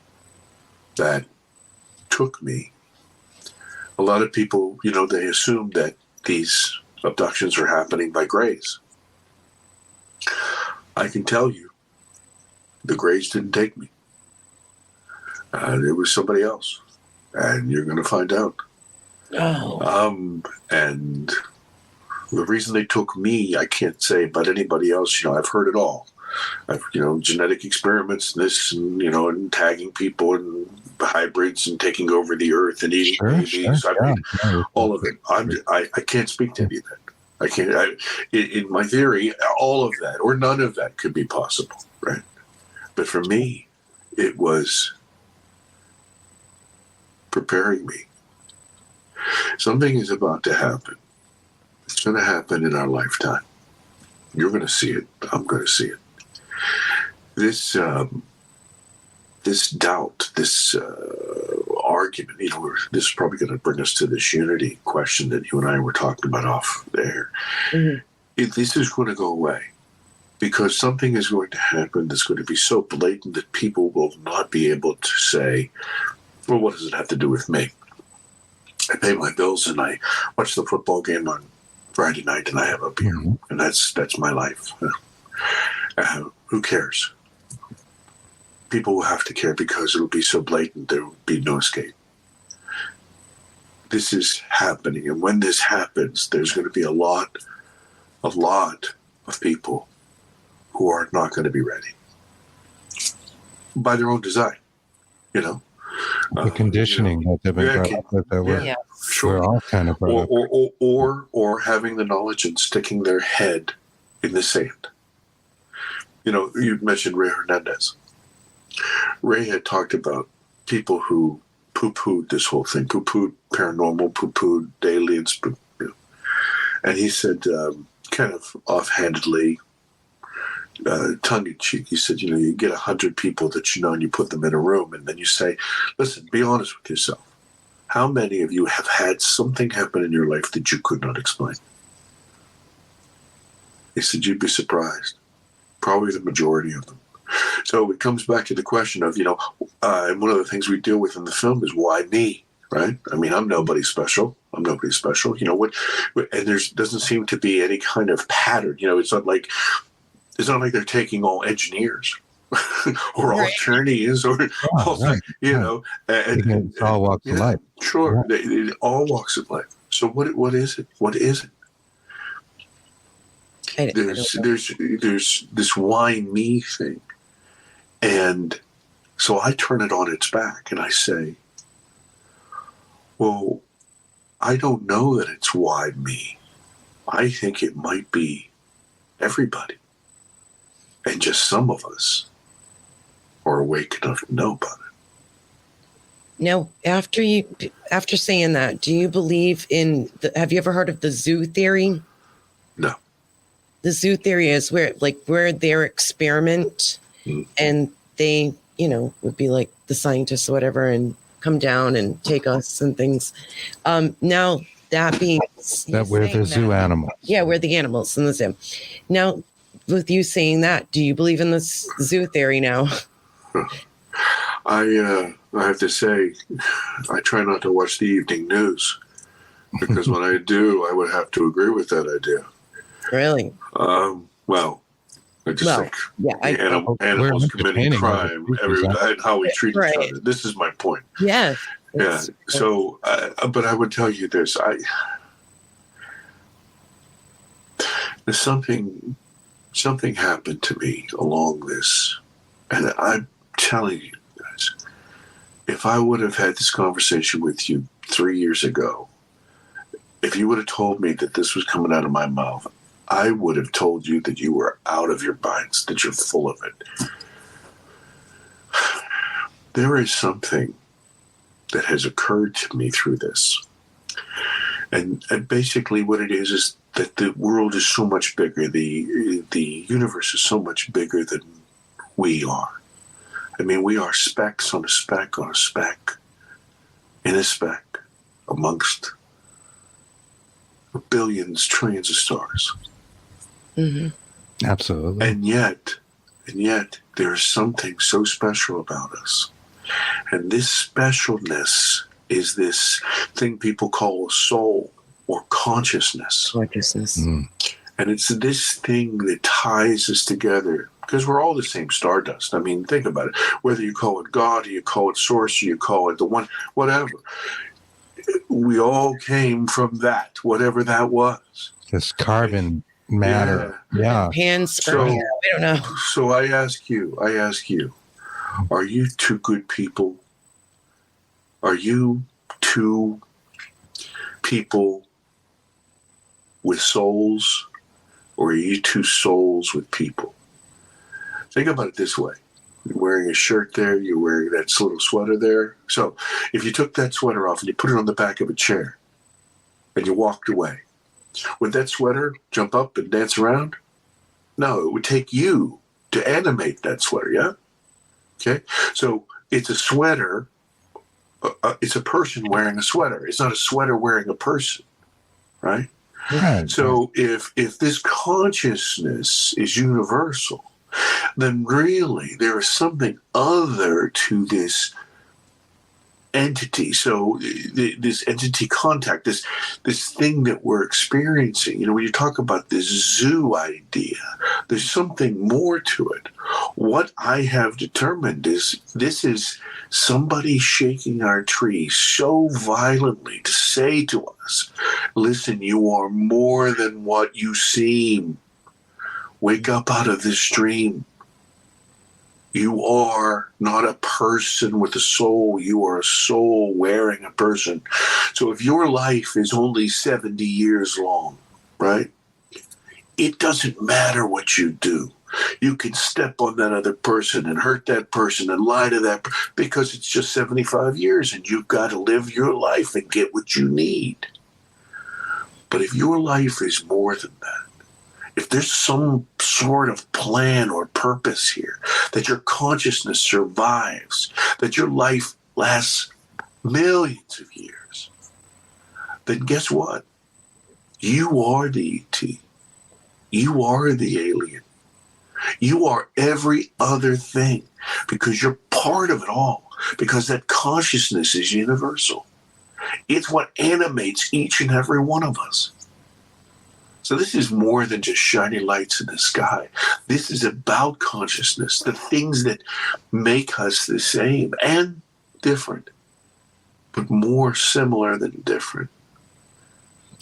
that took me, a lot of people, they assume that these abductions are happening by Greys. I can tell you, the Greys didn't take me. It was somebody else, and you're going to find out. Oh. And the reason they took me, I can't say about anybody else. I've heard it all. Genetic experiments, this, and tagging people and hybrids and taking over the earth and eating babies. All of it. I can't speak to any of that. I can't. In my theory, all of that or none of that could be possible, right? But for me, it was preparing me. Something is about to happen. It's going to happen in our lifetime. You're going to see it. I'm going to see it. This doubt, this argument, this is probably going to bring us to this unity question that you and I were talking about off there. Mm-hmm. This is going to go away because something is going to happen that's going to be so blatant that people will not be able to say, well, what does it have to do with me? I pay my bills and I watch the football game on Friday night and I have a beer, and that's my life. Who cares? People will have to care because it'll be so blatant there will be no escape. This is happening, and when this happens, there's going to be a lot of people who are not going to be ready by their own design. The conditioning that they've been brought up with, that we're all kind of brought up. Or having the knowledge and sticking their head in the sand. You mentioned Ray Hernandez. Ray had talked about people who poo-pooed this whole thing, poo-pooed paranormal, poo-pooed aliens, and he said, kind of offhandedly, tongue-in-cheek, he said, you get 100 people that and you put them in a room, and then you say, listen, be honest with yourself. How many of you have had something happen in your life that you could not explain? He said, you'd be surprised. Probably the majority of them. So it comes back to the question of, and one of the things we deal with in the film is why me, right? I mean, I'm nobody special. And there doesn't seem to be any kind of pattern. It's not like they're taking all engineers or all attorneys or all, and it's all walks of life. Sure, all walks of life. So what is it? What is it? There's this why me thing, and so I turn it on its back and I say, well, I don't know that it's why me. I think it might be everybody, and just some of us are awake enough to know about it. Now, after saying that, do you believe in have you ever heard of the zoo theory? No. The zoo theory is where their experiment and they, would be like the scientists or whatever and come down and take us and things. Now that being that we're the zoo animals. Yeah, we're the animals in the zoo. Now, with you saying that, do you believe in this zoo theory now? I have to say, I try not to watch the evening news because when I do, I would have to agree with that idea. Really? Well, I just think animals committing crime, and how we treat each other. This is my point. Yes. Yeah. So, but I would tell you this: there's something happened to me along this, and I'm telling you guys, if I would have had this conversation with you 3 years ago, if you would have told me that this was coming out of my mouth, I would have told you that you were out of your minds, that you're full of it. There is something that has occurred to me through this. And basically what it is that the world is so much bigger. The universe is so much bigger than we are. I mean, we are specks on a speck on a speck in a speck amongst billions, trillions of stars. Mm-hmm. Absolutely. And yet, there is something so special about us. And this specialness is this thing people call a soul or consciousness. Mm. And it's this thing that ties us together because we're all the same stardust. I mean, think about it. Whether you call it God or you call it source or you call it the one, whatever. we all came from that, whatever that was. This carbon matter. Yeah. Panspermia. We don't know. So I ask you, are you two good people? Are you two people with souls, or are you two souls with people? Think about it this way. You're wearing a shirt there, you're wearing that little sweater there. So if you took that sweater off and you put it on the back of a chair and you walked away, would that sweater jump up and dance around? No, it would take you to animate that sweater, yeah? Okay? So it's a sweater. It's a person wearing a sweater. It's not a sweater wearing a person, right? Right. So if this consciousness is universal, then really there is something other to this entity. So this entity contact, this thing that we're experiencing, when you talk about this zoo idea, there's something more to it. What I have determined is this is somebody shaking our tree so violently to say to us, listen, you are more than what you seem. Wake up out of this dream. You are not a person with a soul. You are a soul wearing a person. So if your life is only 70 years long, right? It doesn't matter what you do. You can step on that other person and hurt that person and lie to that because it's just 75 years and you've got to live your life and get what you need. But if your life is more than that, if there's some sort of plan or purpose here, that your consciousness survives, that your life lasts millions of years, then guess what? You are the ET. You are the alien. You are every other thing because you're part of it all, because that consciousness is universal. It's what animates each and every one of us. So this is more than just shiny lights in the sky. This is about consciousness, the things that make us the same and different, but more similar than different.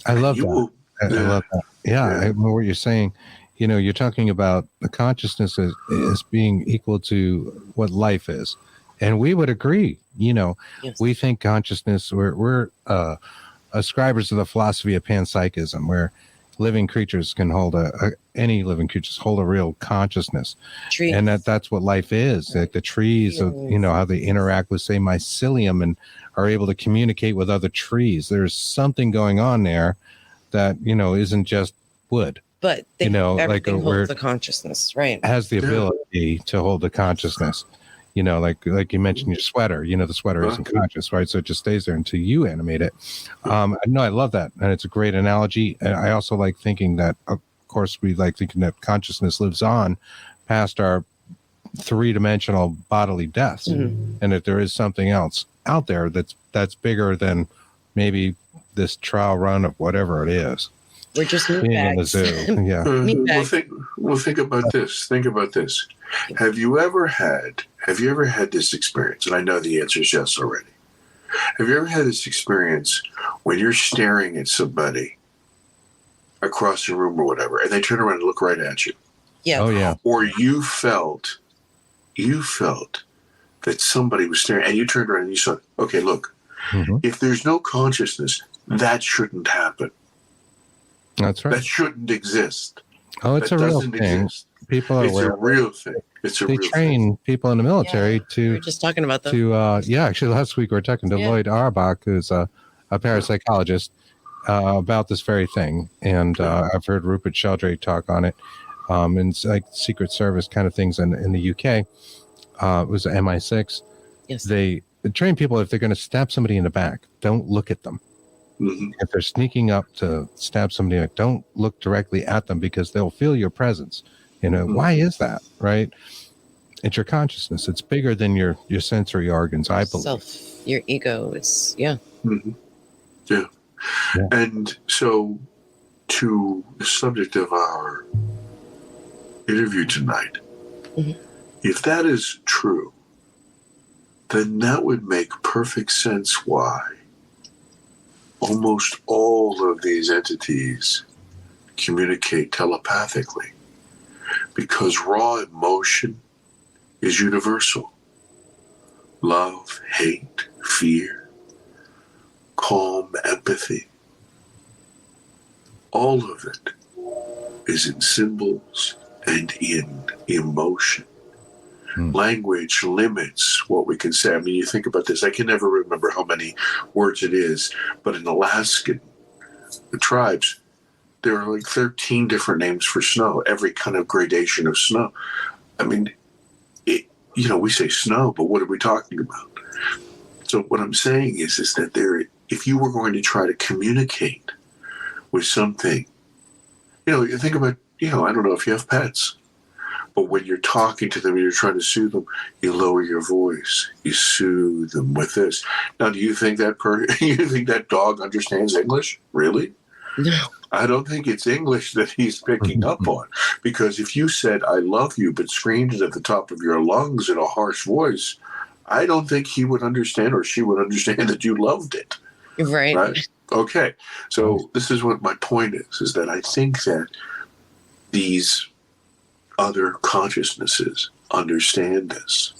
I love that. I love that. Yeah, I know what you're saying. You're talking about the consciousness as being equal to what life is. And we would agree, yes. We think consciousness, we're ascribers of the philosophy of panpsychism, where living creatures can hold any living creatures hold a real consciousness. Trees. And that's what life is. Like the trees, how they interact with, say, mycelium and are able to communicate with other trees. There's something going on there that, isn't just wood. But everything holds the consciousness, right? Has the ability to hold the consciousness. Like you mentioned your sweater, the sweater isn't conscious, right? So it just stays there until you animate it. No, I love that. And it's a great analogy. And I also like thinking that, of course, we like thinking that consciousness lives on past our three-dimensional bodily deaths. Mm-hmm. And that there is something else out there that's bigger than maybe this trial run of whatever it is. We're just being in the zoo. Yeah. Well, think about this. Think about this. Have you ever had this experience? And I know the answer is yes already. Have you ever had this experience when you're staring at somebody across the room or whatever, and they turn around and look right at you? Yeah. Oh yeah. Or you felt that somebody was staring, and you turned around and you saw, okay, look, if there's no consciousness, that shouldn't happen. That's right. That shouldn't exist. Oh, it's a real thing. Exist. People are a real thing. They train people in the military to. We were just talking about that. Actually, last week we were talking to Lloyd Auerbach, who's a parapsychologist, about this very thing, and I've heard Rupert Sheldrake talk on it, and like Secret Service kind of things in the UK. It was MI6. Yes. They train people if they're going to stab somebody in the back, don't look at them. Mm-hmm. If they're sneaking up to stab somebody, don't look directly at them because they'll feel your presence. Why is that? Right? It's your consciousness. It's bigger than your sensory organs, I believe. Your ego is, Mm-hmm. Yeah. And so to the subject of our interview tonight, if that is true, then that would make perfect sense why almost all of these entities communicate telepathically because raw emotion is universal. Love, hate, fear, calm, empathy. All of it is in symbols and in emotion. Language limits what we can say. I mean, you think about this. I can never remember how many words it is, but in Alaskan tribes, there are like 13 different names for snow, every kind of gradation of snow. I mean, we say snow, but what are we talking about? So what I'm saying is that if you were going to try to communicate with something, you think about, I don't know if you have pets, but when you're talking to them and you're trying to soothe them, you lower your voice. You soothe them with this. Now, do you think you think that dog understands English? Really? No. I don't think it's English that he's picking up on, because if you said, I love you, but screamed it at the top of your lungs in a harsh voice, I don't think he would understand or she would understand that you loved it. Right. Okay. So this is what my point is that I think that these other consciousnesses understand this.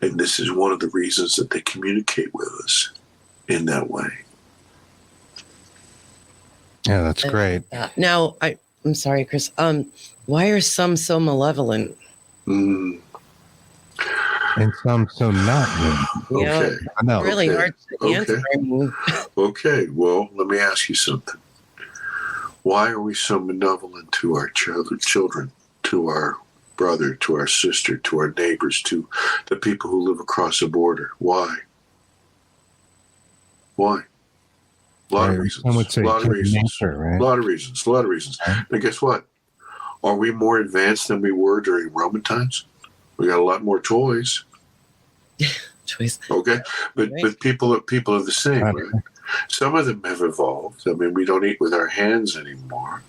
And this is one of the reasons that they communicate with us in that way. Yeah, that's great. Now, I'm sorry, Chris. Why are some so malevolent? And some so not. Yeah, Okay. I know. really Okay. hard to answer. Okay, well, let me ask you something. Why are we so malevolent to our children, to our brother, to our sister, to our neighbors, to the people who live across the border? Why? Why? A lot of reasons. Some would say A lot of reasons. nature, right? A lot of reasons. A lot of reasons. And guess what? Are we more advanced than we were during Roman times? We got a lot more toys. Choice. Okay, but Right. but people are the same, right? Some of them have evolved. I mean, we don't eat with our hands anymore.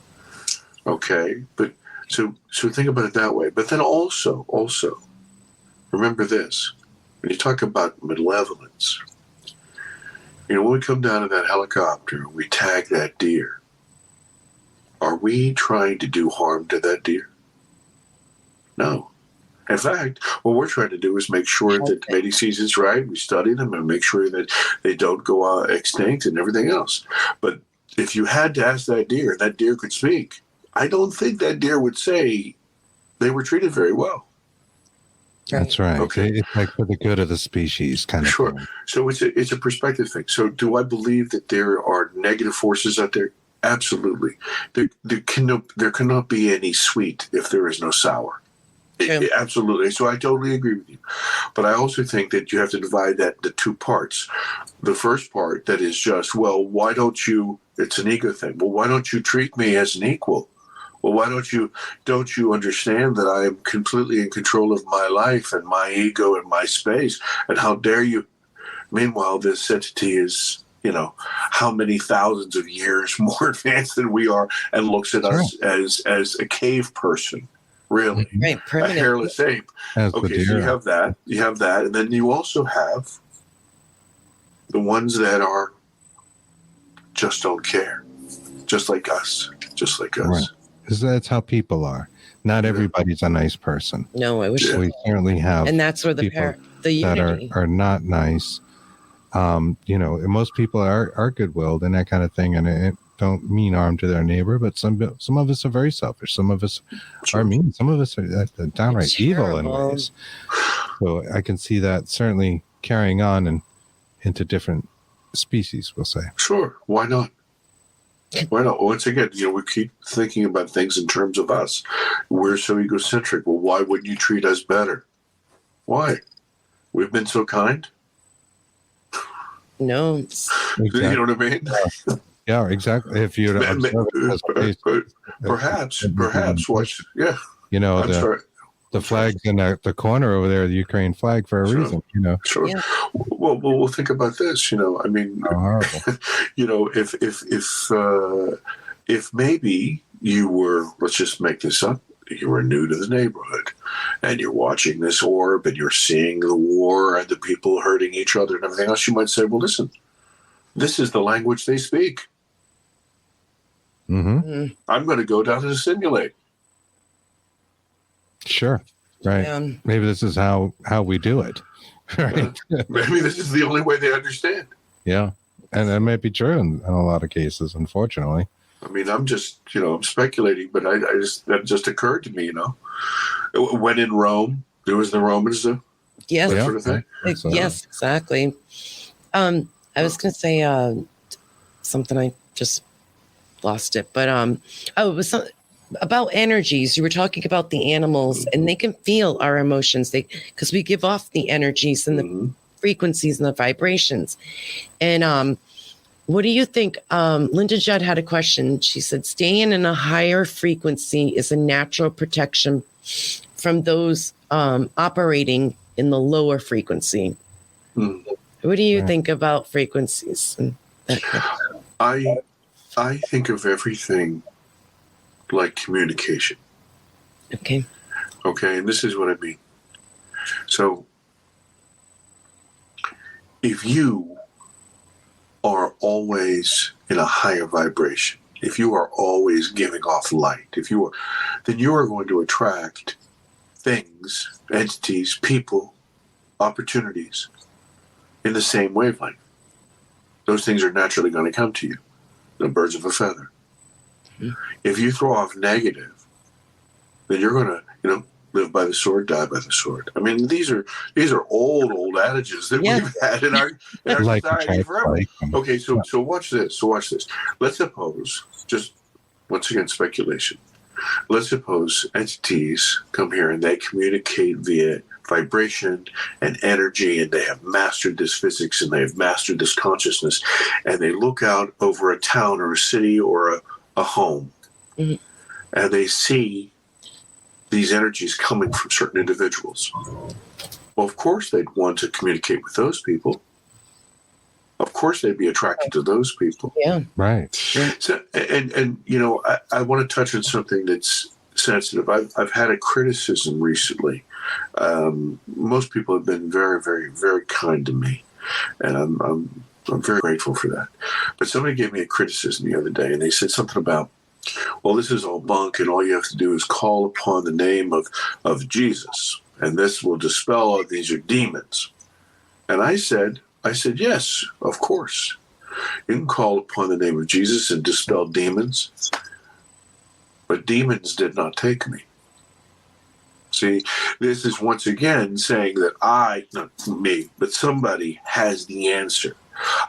Okay, but so think about it that way. But then also remember this: when you talk about malevolence, when we come down in that helicopter, we tag that deer. Are we trying to do harm to that deer? No. In fact, what we're trying to do is make sure that the mating season's right. We study them and make sure that they don't go extinct and everything else. But if you had to ask that deer could speak, I don't think that deer would say they were treated very well. That's right. Okay. It's like for the good of the species, kind of Sure. thing. So it's a perspective thing. So do I believe that there are negative forces out there? Absolutely. There cannot be any sweet if there is no sour. Absolutely. So I totally agree with you. But I also think that you have to divide that into two parts. The first part that is just, well, why don't you, it's an ego thing. Well, why don't you treat me as an equal? Well, why don't you understand that I am completely in control of my life and my ego and my space? And how dare you? Meanwhile, this entity is, how many thousands of years more advanced than we are and looks at us as a cave person. Really, Right, a hairless ape. Okay, so you have that, and then you also have the ones that are just don't care, just like us. Right. That's how people are. Not everybody's a nice person. No, I wish. We certainly have, And that's where the unity that are not nice. And most people are good-willed and that kind of thing, and it don't mean harm to their neighbor. But some of us are very selfish. Some of us are mean. Some of us are downright evil in ways. So I can see that certainly carrying on and into different species, we'll say. Sure, why not? Why not? Once again, we keep thinking about things in terms of us. We're so egocentric. Well, why wouldn't you treat us better? Why? We've been so kind. No. Exactly. You know what I mean? Yeah, exactly. If you perhaps watch. Yeah. The flag's in the corner over there, the Ukraine flag, for a reason. Sure. Yeah. Well, we'll think about this. I mean, if maybe you were, let's just make this up, you were new to the neighborhood and you're watching this orb and you're seeing the war and the people hurting each other and everything else, you might say, well, listen, this is the language they speak. Mm-hmm. I'm going to go down and simulate. Sure. Right. Yeah. Maybe this is how we do it. Right. Maybe this is the only way they understand. Yeah. And that might be true in a lot of cases, unfortunately. I mean, I'm just, I'm speculating, but that just occurred to me, When in Rome, there was the Romans, Yes. that sort of thing. Yes, exactly. I was going to say something. I just lost it, but it was about energies. You were talking about the animals, and they can feel our emotions. Because we give off the energies and the frequencies and the vibrations. And what do you think? Linda Judd had a question. She said, "Staying in a higher frequency is a natural protection from those operating in the lower frequency." What do you think about frequencies? And that kind of stuff? I think of everything like communication. Okay. Okay, and this is what I mean. So, if you are always in a higher vibration, if you are always giving off light, then you are going to attract things, entities, people, opportunities in the same wavelength. Those things are naturally going to come to you. The birds of a feather. If you throw off negative, then you're going to, live by the sword, die by the sword. I mean, these are old adages that we've had in our society forever. Okay, so watch this. Let's suppose, just once again, speculation. Let's suppose entities come here and they communicate via vibration and energy, and they have mastered this physics and they have mastered this consciousness, and they look out over a town or a city or a home, and they see these energies coming from certain individuals. Well, of course they'd want to communicate with those people. Of course they'd be attracted to those people. Yeah. Right. So, and I want to touch on something that's sensitive. I've had a criticism recently. Most people have been very, very, very kind to me, and I'm very grateful for that. But somebody gave me a criticism the other day, and they said something about, well, this is all bunk, and all you have to do is call upon the name of Jesus, and this will dispel all these are demons. And I said, yes, of course. You can call upon the name of Jesus and dispel demons, but demons did not take me. See, this is once again saying that not me, but somebody has the answer.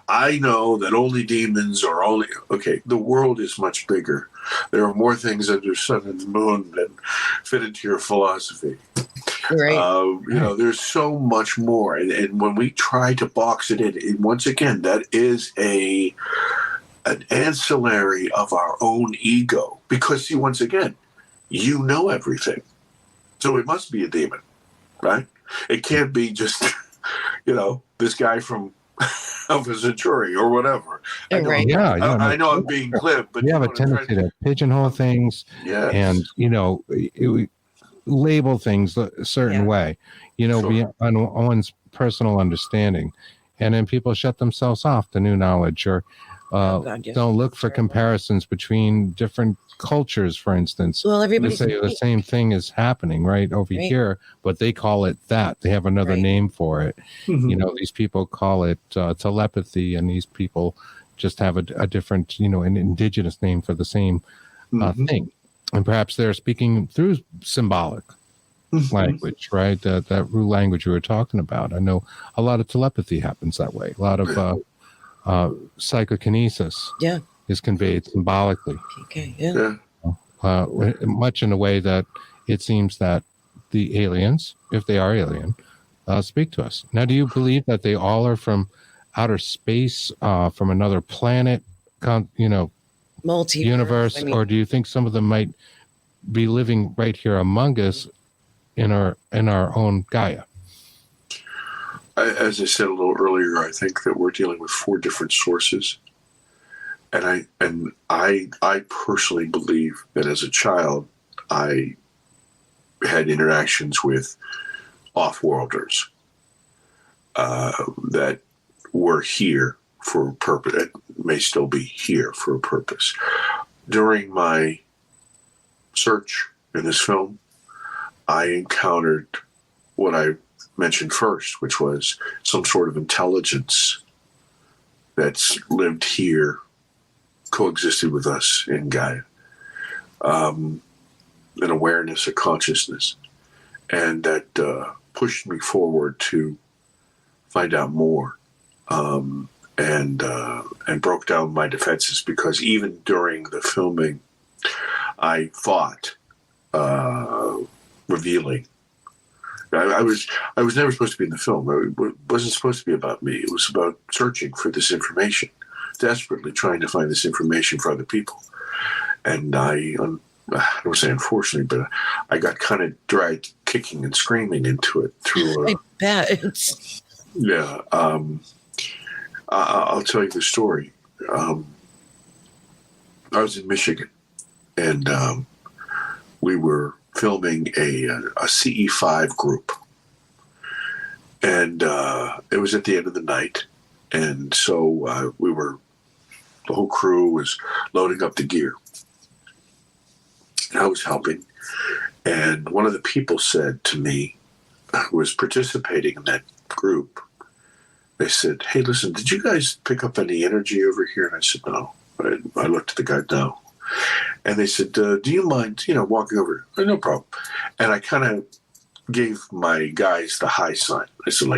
I know that only demons are okay, the world is much bigger. There are more things under the sun and the moon that fit into your philosophy. Right. There's so much more. And when we try to box it in, once again, that is an ancillary of our own ego. Because, see, once again, you know everything. So it must be a demon, right? It can't be just, this guy from Alpha Centauri or whatever. I know I'm being glib, but you have a tendency to pigeonhole things and, label things a certain way, beyond one's personal understanding. And then people shut themselves off to new knowledge or don't look for comparisons between different cultures, for instance. Well, everybody say the same thing is happening right over here, but they call it that. They have another name for it. These people call it telepathy, and these people just have a different, an indigenous name for the same thing. And perhaps they're speaking through symbolic language, right? That root language you were talking about. I know a lot of telepathy happens that way. A lot of psychokinesis is conveyed symbolically. Okay, much in a way that it seems that the aliens, if they are alien, speak to us. Now, do you believe that they all are from outer space, from another planet, multiverse, universe, or do you think some of them might be living right here among us in our own Gaia? As I said a little earlier, I think that we're dealing with 4 different sources, and I personally believe that as a child, I had interactions with off-worlders that were here for a purpose. It may still be here for a purpose. During my search in this film, I encountered what I mentioned first, which was some sort of intelligence that's lived here, coexisted with us in Gaia, an awareness, a consciousness, and that pushed me forward to find out more, and broke down my defenses, because even during the filming, I fought revealing. I was never supposed to be in the film. It wasn't supposed to be about me. It was about searching for this information, desperately trying to find this information for other people. And I don't say unfortunately, but I got kind of dragged kicking and screaming into it through. I bet. Yeah. I'll tell you the story. I was in Michigan, and we were filming a CE5 group, and it was at the end of the night, and so the whole crew was loading up the gear, and I was helping, and one of the people said to me, who was participating in that group, they said, "Hey, listen, did you guys pick up any energy over here?" And I said, "No." I looked at the guy, "No." And they said, "Do you mind, walking over?" "No problem." And I kind of gave my guys the high sign. I said,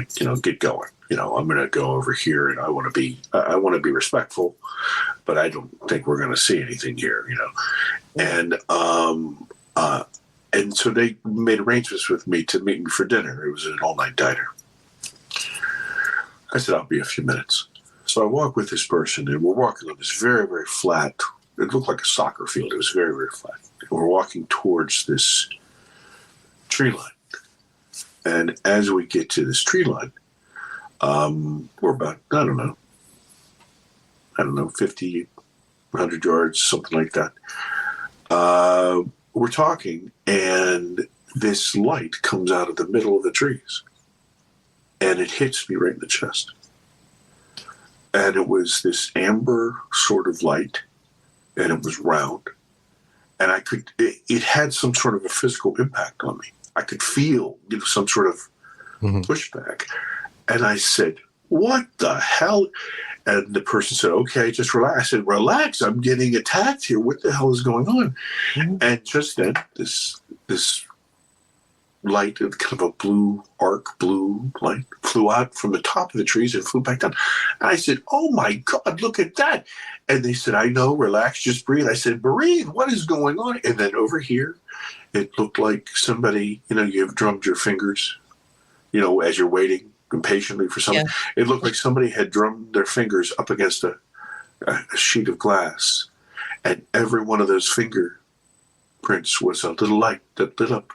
get going. I'm going to go over here, and I want to be respectful, but I don't think we're going to see anything here, And so they made arrangements with me to meet me for dinner. It was an all-night diner. I said, "I'll be a few minutes." So I walk with this person, and we're walking on this very, very flat. It looked like a soccer field. It was very, very flat. And we're walking towards this tree line. And as we get to this tree line, we're about, I don't know, 50, 100 yards, something like that. We're talking, and this light comes out of the middle of the trees. And it hits me right in the chest. And it was this amber sort of light, and it was round. And it had some sort of a physical impact on me. I could feel, some sort of pushback. And I said, "What the hell?" And the person said, "Okay, just relax." I said, "Relax, I'm getting attacked here. What the hell is going on?" And just then, this light, kind of a blue light, flew out from the top of the trees and flew back down. And I said, "Oh my God, look at that." And they said, "I know, relax, just breathe." I said, "Breathe, what is going on?" And then over here, it looked like somebody, you have drummed your fingers, as you're waiting impatiently for something. Yeah. It looked like somebody had drummed their fingers up against a sheet of glass. And every one of those fingerprints was a little light that lit up.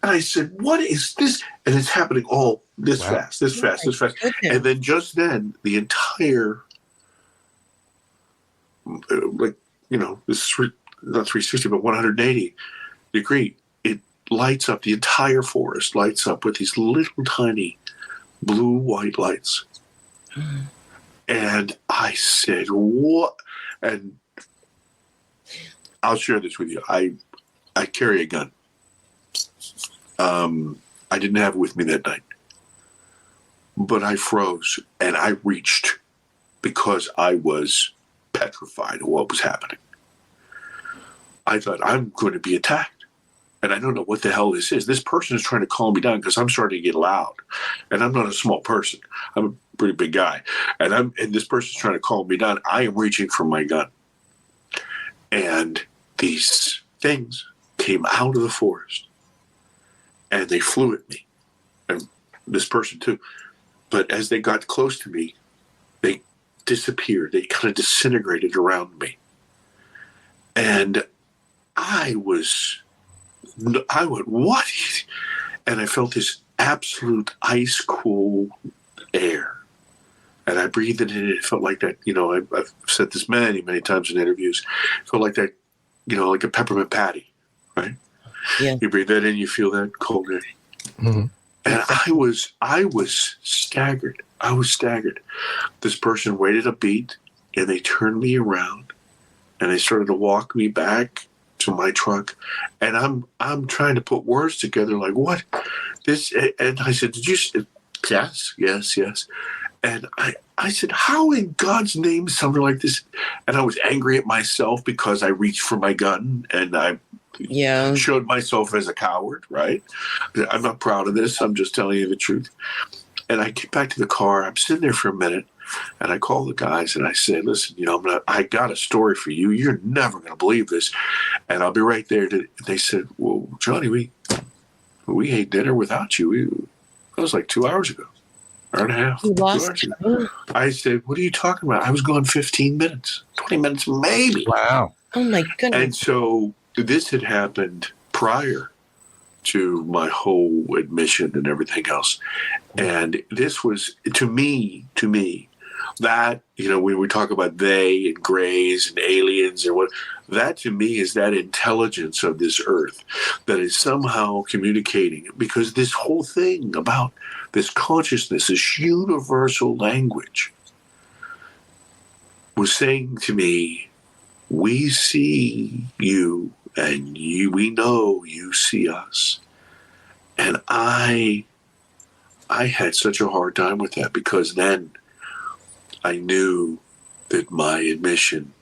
And I said, "What is this?" And it's happening all this fast. Goodness. And then just then, the entire, this is not 360, but 180 degree, it lights up, the entire forest lights up with these little tiny blue-white lights. And I said, "What?" And I'll share this with you. I carry a gun. I didn't have it with me that night, but I froze and I reached because I was petrified of what was happening. I thought, I'm going to be attacked, and I don't know what the hell this is. This person is trying to calm me down because I'm starting to get loud, and I'm not a small person. I'm a pretty big guy, and this person is trying to calm me down. I am reaching for my gun, and these things came out of the forest. And they flew at me, and this person too. But as they got close to me, they disappeared. They kind of disintegrated around me. And I went, "What?" And I felt this absolute ice cool air. And I breathed it in, and it felt like that, I've said this many, many times in interviews. It felt like that, like a peppermint patty, right? Yeah. You breathe that in, you feel that cold air. Mm-hmm. And I was staggered. I was staggered. This person waited a beat, and they turned me around, and they started to walk me back to my truck. And I'm trying to put words together, like, what? This? And I said, did you? Yes. And I said, how in God's name is something like this? And I was angry at myself because I reached for my gun and I showed myself as a coward, right? I'm not proud of this. I'm just telling you the truth. And I get back to the car. I'm sitting there for a minute, and I call the guys and I said, listen, I got a story for you. You're never going to believe this. And I'll be right there. They said, well, Johnny, we ate dinner without you. That was like 2 hours ago. Hour and a half. You lost. I said, what are you talking about? I was gone 15 minutes, 20 minutes, maybe. Wow. Oh my goodness. And so this had happened prior to my whole admission and everything else. And this was, to me, that, when we talk about they and grays and aliens and what, that to me is that intelligence of this earth that is somehow communicating, because this whole thing about this consciousness, this universal language was saying to me, we see you and we know you see us. And I had such a hard time with that, because then I knew that my admission,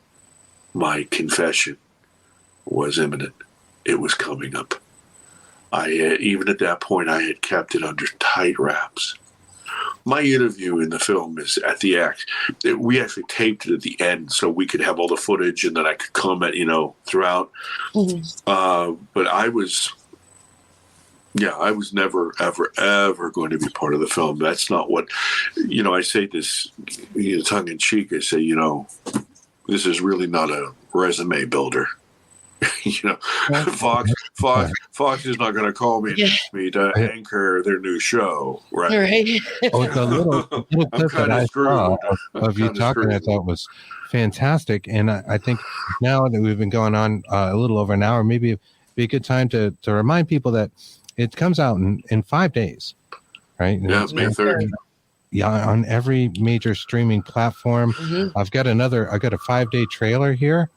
my confession was imminent. It was coming up. Even at that point, I had kept it under tight wraps. My interview in the film is at the end. We actually taped it at the end so we could have all the footage and then I could comment, throughout. Mm-hmm. But I was never, ever, ever going to be part of the film. That's not what, I say this, tongue in cheek. I say, this is really not a resume builder. Fox is not going to call me to anchor their new show, right? Right. The little clip that I saw of you talking, I thought was fantastic, and I think now that we've been going on a little over an hour, maybe it'd be a good time to remind people that it comes out in 5 days, right? And yeah, May 3rd. Yeah, on every major streaming platform. Mm-hmm. I've got a 5-day trailer here.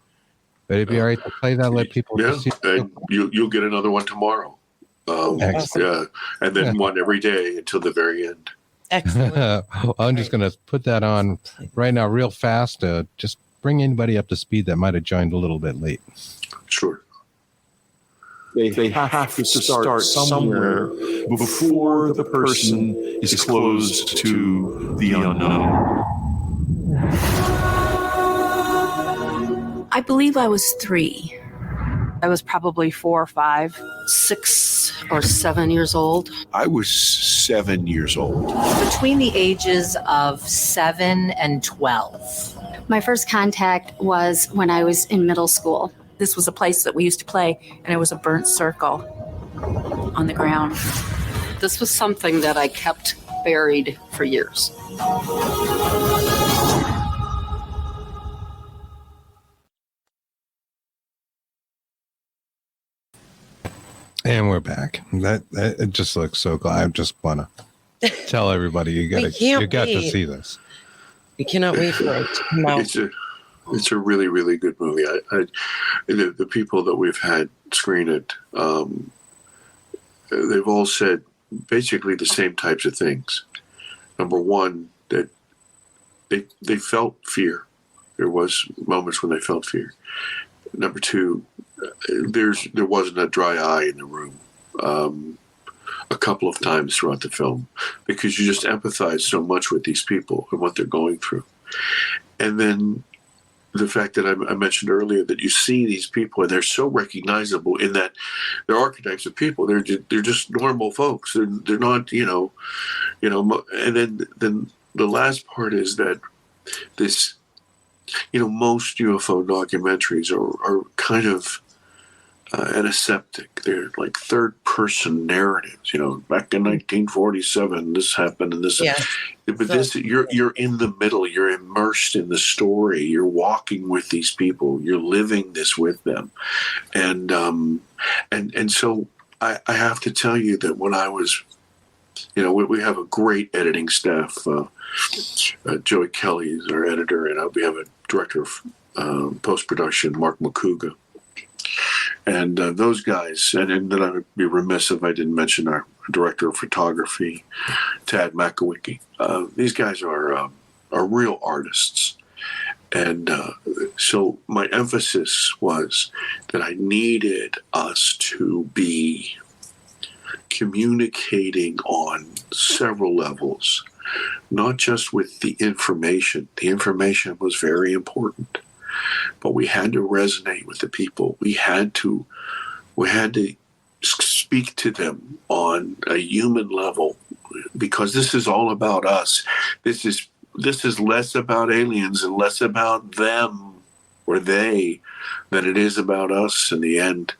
But it'd be all right to play that, let people see. And you'll get another one tomorrow. Yeah, and then one every day until the very end. Excellent. I'm just going to put that on right now real fast to just bring anybody up to speed that might have joined a little bit late. Sure. They have to start somewhere before the person is closed to the unknown. I believe I was 3. I was probably 4 or 5, 6 or 7 years old. I was 7 years old. Between the ages of 7 and 12. My first contact was when I was in middle school. This was a place that we used to play, and it was a burnt circle on the ground. This was something that I kept buried for years. And we're back. That it just looks so cool. I just want to tell everybody you got to see this. We cannot wait for it to come out. It's a really, really good movie. The people that we've had screen it, they've all said basically the same types of things. Number one, that they felt fear. There was moments when they felt fear. Number two, there wasn't a dry eye in the room a couple of times throughout the film, because you just empathize so much with these people and what they're going through. And then the fact that I mentioned earlier that you see these people and they're so recognizable in that they're archetypes of people. They're just normal folks. They're not, and then the last part is that this, most UFO documentaries are kind of antiseptic. They're like third-person narratives. Back in 1947, this happened and this. Yeah. But this, you're in the middle. You're immersed in the story. You're walking with these people. You're living this with them, and so I have to tell you that when I was we have a great editing staff. Joey Kelly is our editor, and we have a director of post-production, Mark Makuga. And those guys, and then I would be remiss if I didn't mention our director of photography, Tad Makowicki. These guys are real artists. And so my emphasis was that I needed us to be communicating on several levels, not just with the information. The information was very important, but we had to resonate with the people. We had to speak to them on a human level, because this is all about us. This is less about aliens and less about them or they than it is about us in the end,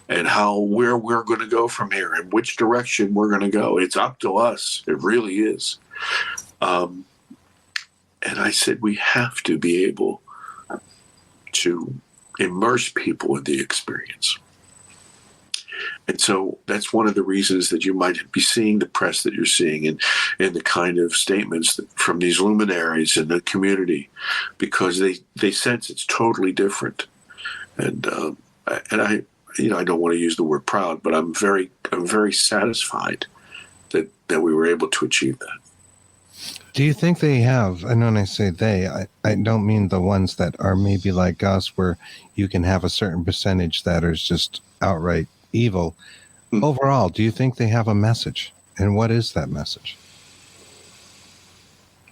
and where we're going to go from here and which direction we're going to go. It's up to us. It really is. And I said, we have to be able to immerse people in the experience. And so that's one of the reasons that you might be seeing the press that you're seeing and the kind of statements from these luminaries in the community, because they sense it's totally different. And I don't want to use the word proud, but I'm very satisfied that we were able to achieve that. Do you think they have, and when I say they, I don't mean the ones that are maybe like us, where you can have a certain percentage that is just outright evil. Overall, do you think they have a message? And what is that message?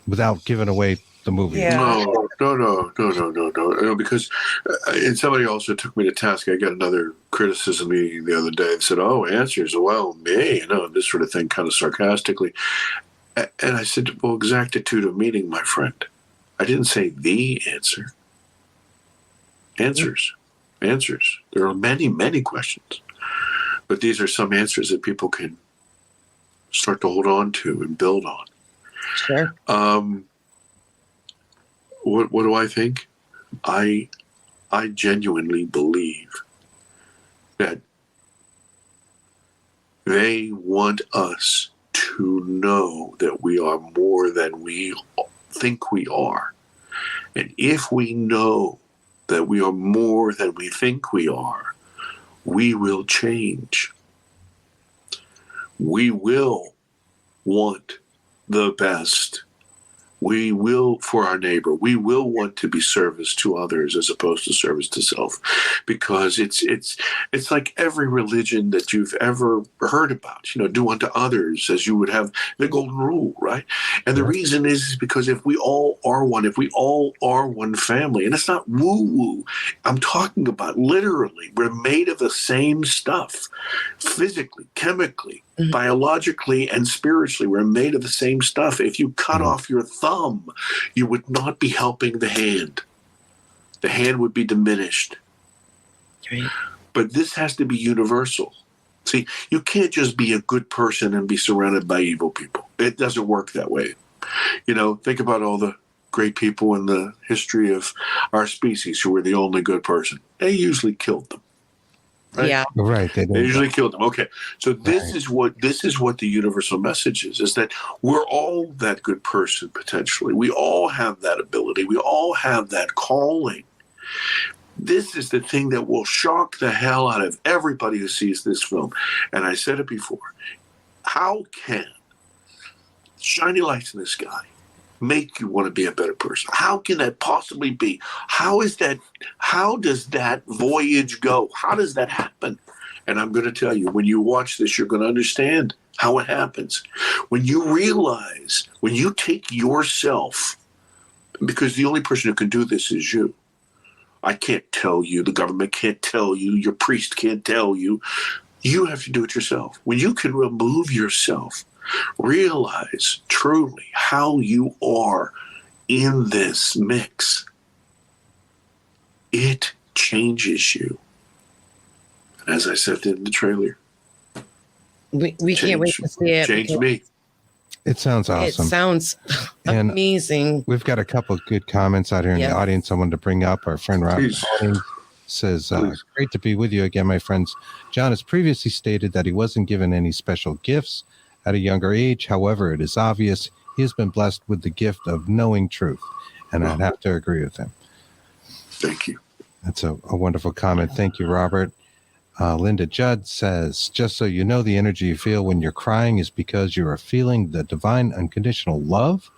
Without giving away the movie. Yeah. No, because and somebody also took me to task. I got another criticism the other day and said, answers, well, me, this sort of thing, kind of sarcastically. And I said, well, exactitude of meaning, my friend. I didn't say the answer. Answers. There are many, many questions. But these are some answers that people can start to hold on to and build on. Sure. What do I think? I genuinely believe that they want us to know that we are more than we think we are. And if we know that we are more than we think we are, we will change. We will want the best. We will, for our neighbor, we will want to be service to others as opposed to service to self, because it's like every religion that you've ever heard about, do unto others as you would have the golden rule, right? And the reason is because if we all are one family, and it's not woo-woo, I'm talking about literally, we're made of the same stuff, physically, chemically, biologically, and spiritually, we're made of the same stuff. If you cut off your thumb, you would not be helping the hand. The hand would be diminished. Right. But this has to be universal. See, you can't just be a good person and be surrounded by evil people. It doesn't work that way. Think about all the great people in the history of our species who were the only good person. They usually killed them. Right? Yeah. Right. They usually killed them. Okay. So this is what the universal message is that we're all that good person potentially. We all have that ability. We all have that calling. This is the thing that will shock the hell out of everybody who sees this film. And I said it before. How can shiny lights in the sky make you want to be a better person? How can that possibly be? How does that voyage go? How does that happen? And I'm going to tell you, when you watch this, you're going to understand how it happens. When you realize, when you take yourself, because the only person who can do this is you. I can't tell you, the government can't tell you, your priest can't tell you. You have to do it yourself. When you can remove yourself, realize truly how you are in this mix, it changes you. As I said in the trailer, we can't wait to see it. Change me. It sounds awesome. It sounds amazing. We've got a couple of good comments out here in the audience I wanted to bring up. Our friend Rob says, great to be with you again, my friends. John has previously stated that he wasn't given any special gifts at a younger age. However, it is obvious he has been blessed with the gift of knowing truth. And I'd have to agree with him. Thank you. That's a wonderful comment. Thank you, Robert. Linda Judd says, just so you know, the energy you feel when you're crying is because you are feeling the divine unconditional love.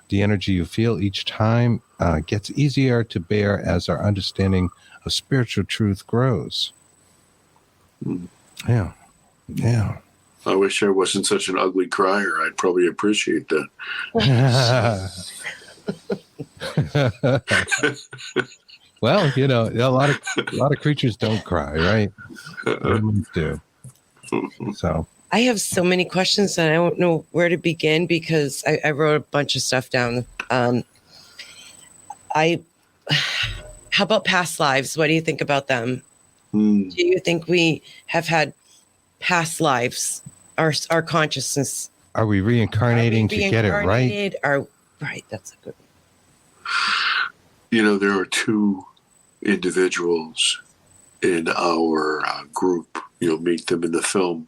The energy you feel each time gets easier to bear as our understanding of spiritual truth grows. Yeah. Yeah. I wish I wasn't such an ugly crier. I'd probably appreciate that. Well, you know, a lot of creatures don't cry, right? Humans do. So I have so many questions and I don't know where to begin because I wrote a bunch of stuff down. How about past lives? What do you think about them? Do you think we have had past lives? Our consciousness. Are we reincarnating to get it right? Right, that's a good one. You know, there are two individuals in our group. You'll meet them in the film.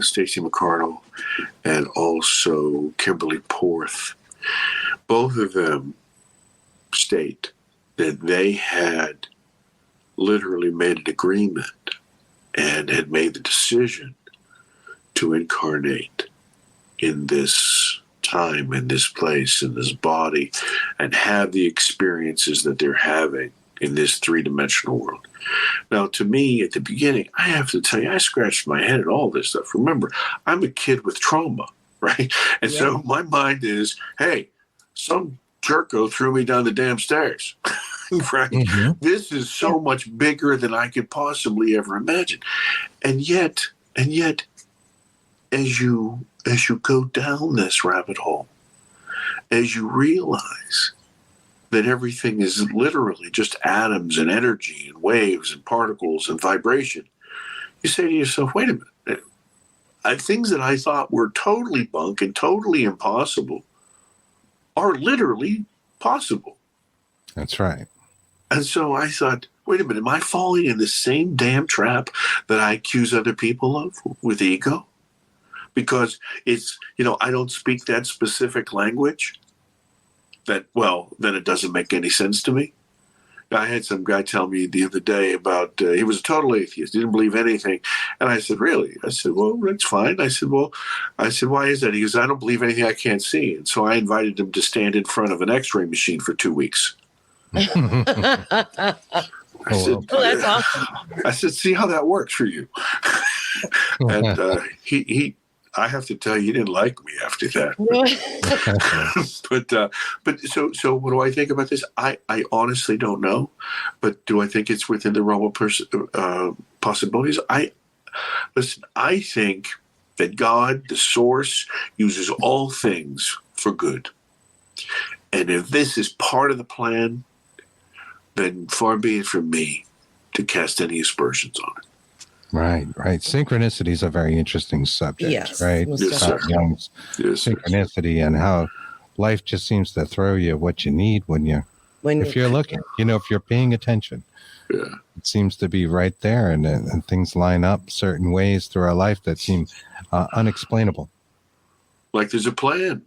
Stacy McCardle and also Kimberly Porth. Both of them state that they had literally made an agreement and had made the decision to incarnate in this time, in this place, in this body, and have the experiences that they're having in this three-dimensional world. Now, to me, at the beginning, I have to tell you, I scratched my head at all this stuff. Remember, I'm a kid with trauma, right? And so my mind is, hey, some jerko threw me down the damn stairs, right? Mm-hmm. This is so much bigger than I could possibly ever imagine. And yet, as you go down this rabbit hole, as you realize that everything is literally just atoms and energy and waves and particles and vibration, you say to yourself, wait a minute, things that I thought were totally bunk and totally impossible are literally possible. That's right. And so I thought, wait a minute, am I falling in the same damn trap that I accuse other people of with ego? Because it's, you know, I don't speak that specific language, then it doesn't make any sense to me. I had some guy tell me the other day about, he was a total atheist, didn't believe anything. And I said, really? I said, well, that's fine. I said, why is that? He goes, I don't believe anything I can't see. And so I invited him to stand in front of an x-ray machine for 2 weeks. I said, that's awesome. I said, see how that works for you. And he I have to tell you, he didn't like me after that. But so what do I think about this? I honestly don't know. But do I think it's within the realm of possibilities? I think that God, the source, uses all things for good. And if this is part of the plan, then far be it from me to cast any aspersions on it. Right. Synchronicity is a very interesting subject, right? Yes, Young's synchronicity and how life just seems to throw you what you need if you're looking, if you're paying attention. Yeah. It seems to be right there, and things line up certain ways through our life that seem unexplainable. Like there's a plan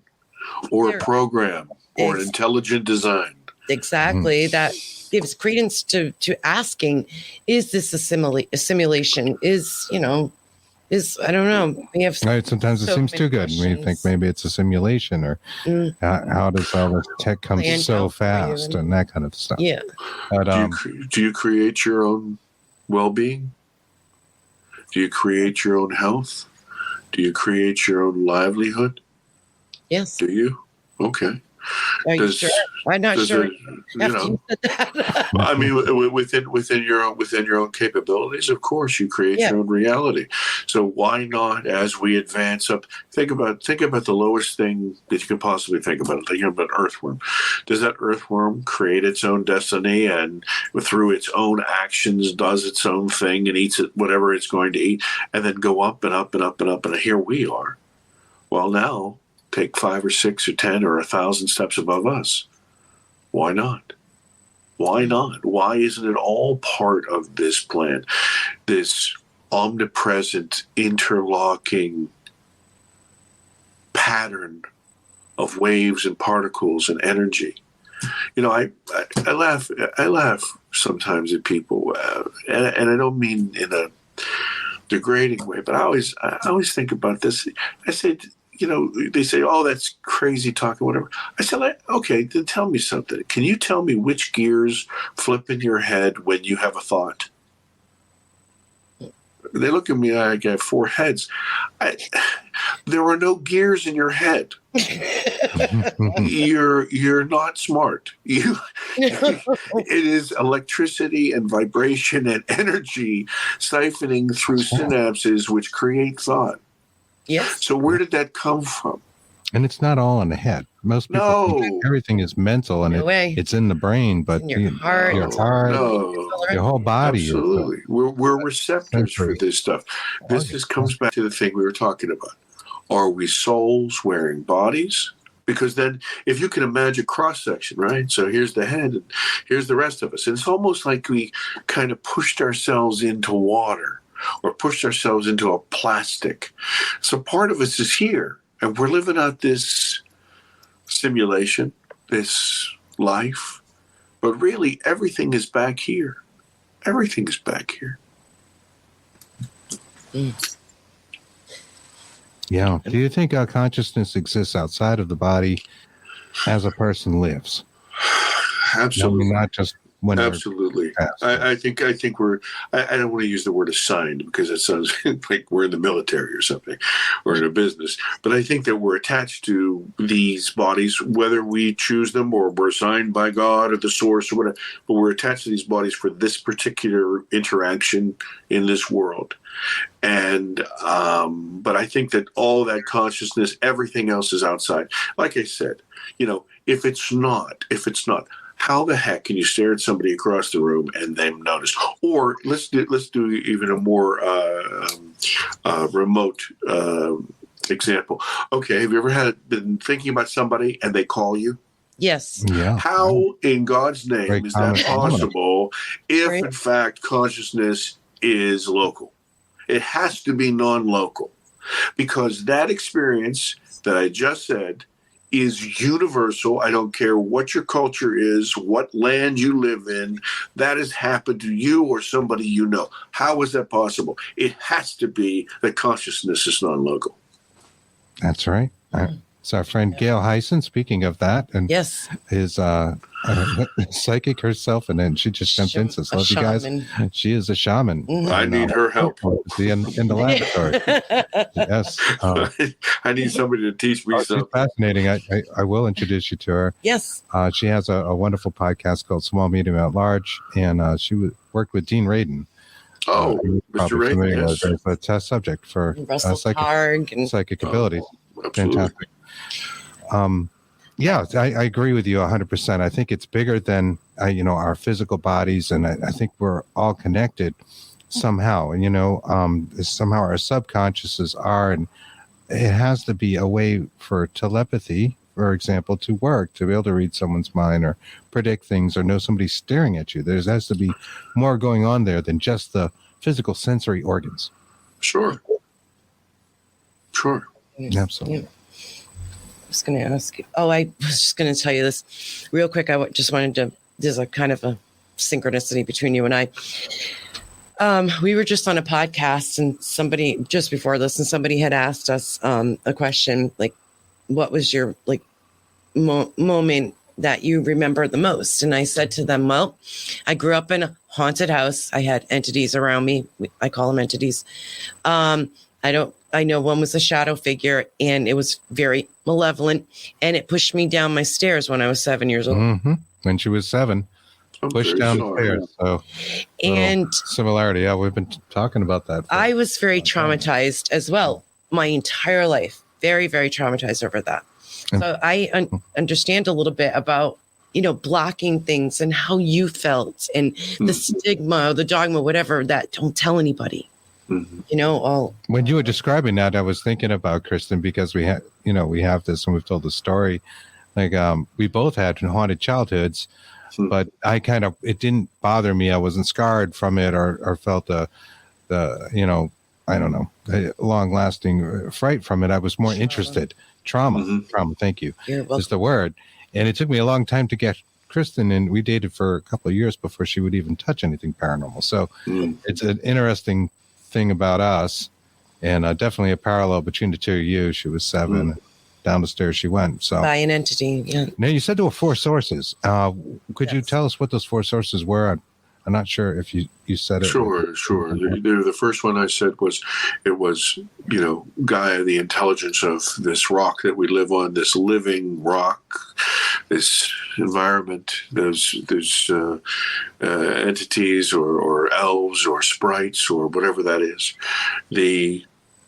or a program or an intelligent design. Exactly. That gives credence to asking, is this a simulation? Is I don't know. We have right. Sometimes it seems too good. And we think maybe it's a simulation, or how does all this tech come so fast and that kind of stuff. Yeah. But, do you create your own well-being? Do you create your own health? Do you create your own livelihood? Yes. Do you? Okay. Are you sure? I'm not sure. I mean, within your own capabilities, of course, you create your own reality. So why not, as we advance up, think about the lowest thing that you can possibly think about. Think about an earthworm. Does that earthworm create its own destiny and through its own actions does its own thing and eats whatever it's going to eat, and then go up and up and up and up? And here we are. Well, now take 5 or 6 or 10 or 1,000 steps above us. Why not? Why not? Why isn't it all part of this plan? This omnipresent, interlocking pattern of waves and particles and energy. You know, I laugh sometimes at people, and I don't mean in a degrading way, but I always think about this. I said, you know, they say, "Oh, that's crazy talk," or whatever. I said, "Okay, then tell me something. Can you tell me which gears flip in your head when you have a thought?" They look at me like I have 4 heads. There are no gears in your head. You're not smart. It is electricity and vibration and energy siphoning through synapses which create thought. Yes. So where did that come from? And it's not all in the head. Most people think that everything is mental and it's in the brain, but your heart, your whole body. Absolutely. We're receptors for this stuff. This just comes back to the thing we were talking about. Are we souls wearing bodies? Because then if you can imagine cross-section, right? So here's the head and here's the rest of us. And it's almost like we kind of pushed ourselves into water or pushed ourselves into a plastic. So part of us is here. And we're living out this simulation, this life. But really, everything is back here. Everything is back here. Yeah. Do you think our consciousness exists outside of the body as a person lives? Absolutely. I mean, not just when absolutely. I think we're, I don't want to use the word assigned because it sounds like we're in the military or something or in a business, but I think that we're attached to these bodies, whether we choose them or we're assigned by God or the source or whatever, but we're attached to these bodies for this particular interaction in this world. And, but I think that all that consciousness, everything else is outside. Like I said, you know, if it's not, how the heck can you stare at somebody across the room and then notice? Or let's do even a more remote example. Okay, have you ever been thinking about somebody and they call you? Yes. Yeah. How in God's name is that possible if in fact consciousness is local? It has to be non-local because that experience that I just said is universal. I don't care what your culture is, what land you live in, that has happened to you or somebody you know. How is that possible? It has to be that consciousness is non-local. That's right. It's our friend Gail Hyson, speaking of that, and is psychic herself, and then she just convinced us. Love you guys. She is a shaman. Mm-hmm. I need her help. In the laboratory. Yes. I need somebody to teach me something. She's fascinating. I will introduce you to her. Yes. She has a wonderful podcast called Small Medium at Large, and she worked with Dean Radin. Oh, Mr. Radin, yes. As a test subject for psychic abilities. Fantastic. Yeah, I agree with you 100%. I think it's bigger than, our physical bodies. And I think we're all connected somehow. And, somehow our subconsciouses are, and it has to be a way for telepathy, for example, to work, to be able to read someone's mind or predict things or know somebody's staring at you. There has to be more going on there than just the physical sensory organs. Sure. Absolutely. Yeah. I was going to ask you. Oh, I was just going to tell you this real quick. I just wanted to, there's a kind of a synchronicity between you and I. We were just on a podcast and somebody just before this, and somebody had asked us a question, like, what was your moment that you remember the most? And I said to them, well, I grew up in a haunted house. I had entities around me. I call them entities. I know one was a shadow figure and it was very malevolent and it pushed me down my stairs when I was 7 years old. Mm-hmm. When she was 7, pushed down the stairs. So, and similarity. Yeah, we've been talking about that. I was very traumatized as well. My entire life, very, very traumatized over that. So I understand a little bit about, blocking things and how you felt and the stigma, the dogma, whatever, that don't tell anybody. Mm-hmm. When you were describing that, I was thinking about Kristen, because we have this and we've told the story. Like, we both had haunted childhoods, but it didn't bother me. I wasn't scarred from it or felt I don't know, long-lasting fright from it. I was more interested. Trauma. Thank you. Is the word. And it took me a long time to get Kristen, and we dated for a couple of years before she would even touch anything paranormal. So it's an interesting thing about us, and definitely a parallel between the two of you. She was 7. Down the stairs she went. So by an entity. Yeah. Now you said there were 4 sources. Could you tell us what those 4 sources were? I'm not sure if you said it. Sure. The first one I said was, Gaia, the intelligence of this rock that we live on, this living rock, this environment, those entities or elves or sprites or whatever that is. The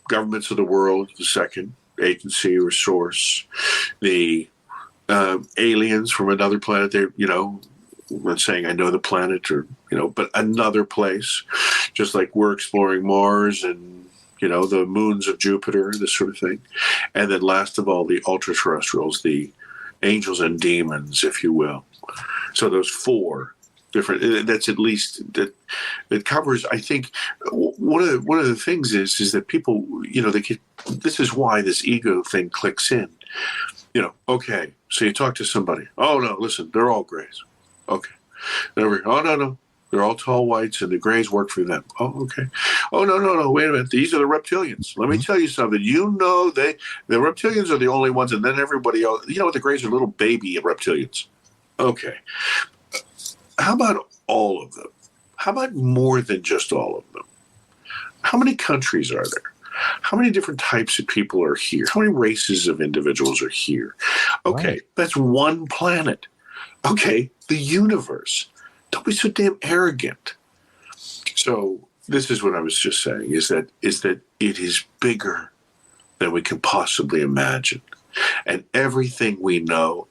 governments of the world, the second agency or source. The aliens from another planet, I'm not saying I know the planet but another place, just like we're exploring Mars and, the moons of Jupiter, this sort of thing. And then last of all, the ultra-terrestrials, the angels and demons, if you will. So those 4 different, that's at least, that covers, I think, one of the things is that people, this is why this ego thing clicks in. Okay, so you talk to somebody. Oh, no, listen, they're all grays. Okay. No, they're all tall whites, and the grays work for them. Oh, okay. Oh, no, wait a minute. These are the reptilians. Let me tell you something. The reptilians are the only ones, and then everybody else. You know what? The grays are little baby reptilians. Okay. How about all of them? How about more than just all of them? How many countries are there? How many different types of people are here? How many races of individuals are here? Okay, That's one planet. Okay, the universe. Don't be so damn arrogant. So this is what I was just saying, is that it is bigger than we can possibly imagine. And everything we know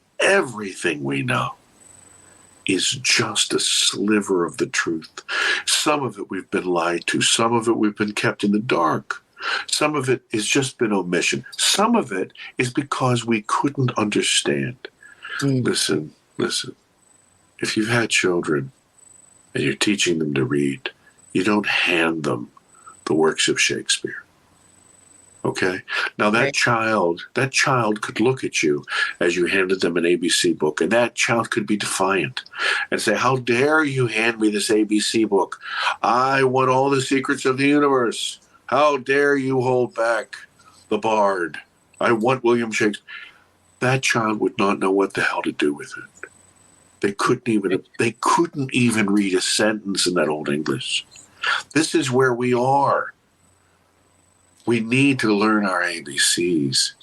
is just a sliver of the truth. Some of it we've been lied to. Some of it we've been kept in the dark. Some of it has just been omission. Some of it is because we couldn't understand. Listen. If you've had children and you're teaching them to read, you don't hand them the works of Shakespeare. Okay? Now that child could look at you as you handed them an ABC book, and that child could be defiant and say, how dare you hand me this ABC book? I want all the secrets of the universe. How dare you hold back the Bard? I want William Shakespeare. That child would not know what the hell to do with it. They couldn't even read a sentence in that old English. This is where we are. We need to learn our ABCs.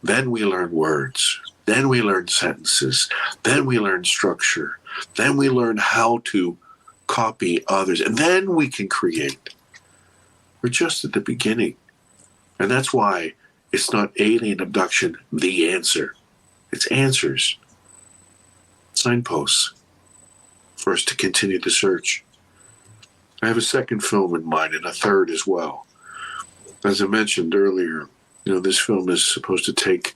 Then we learn words. Then we learn sentences. Then we learn structure. Then we learn how to copy others. And then we can create. We're just at the beginning. And that's why it's not alien abduction, the answer. It's answers. Signposts for us to continue the search. I have a second film in mind and a third as well. As I mentioned earlier, this film is supposed to take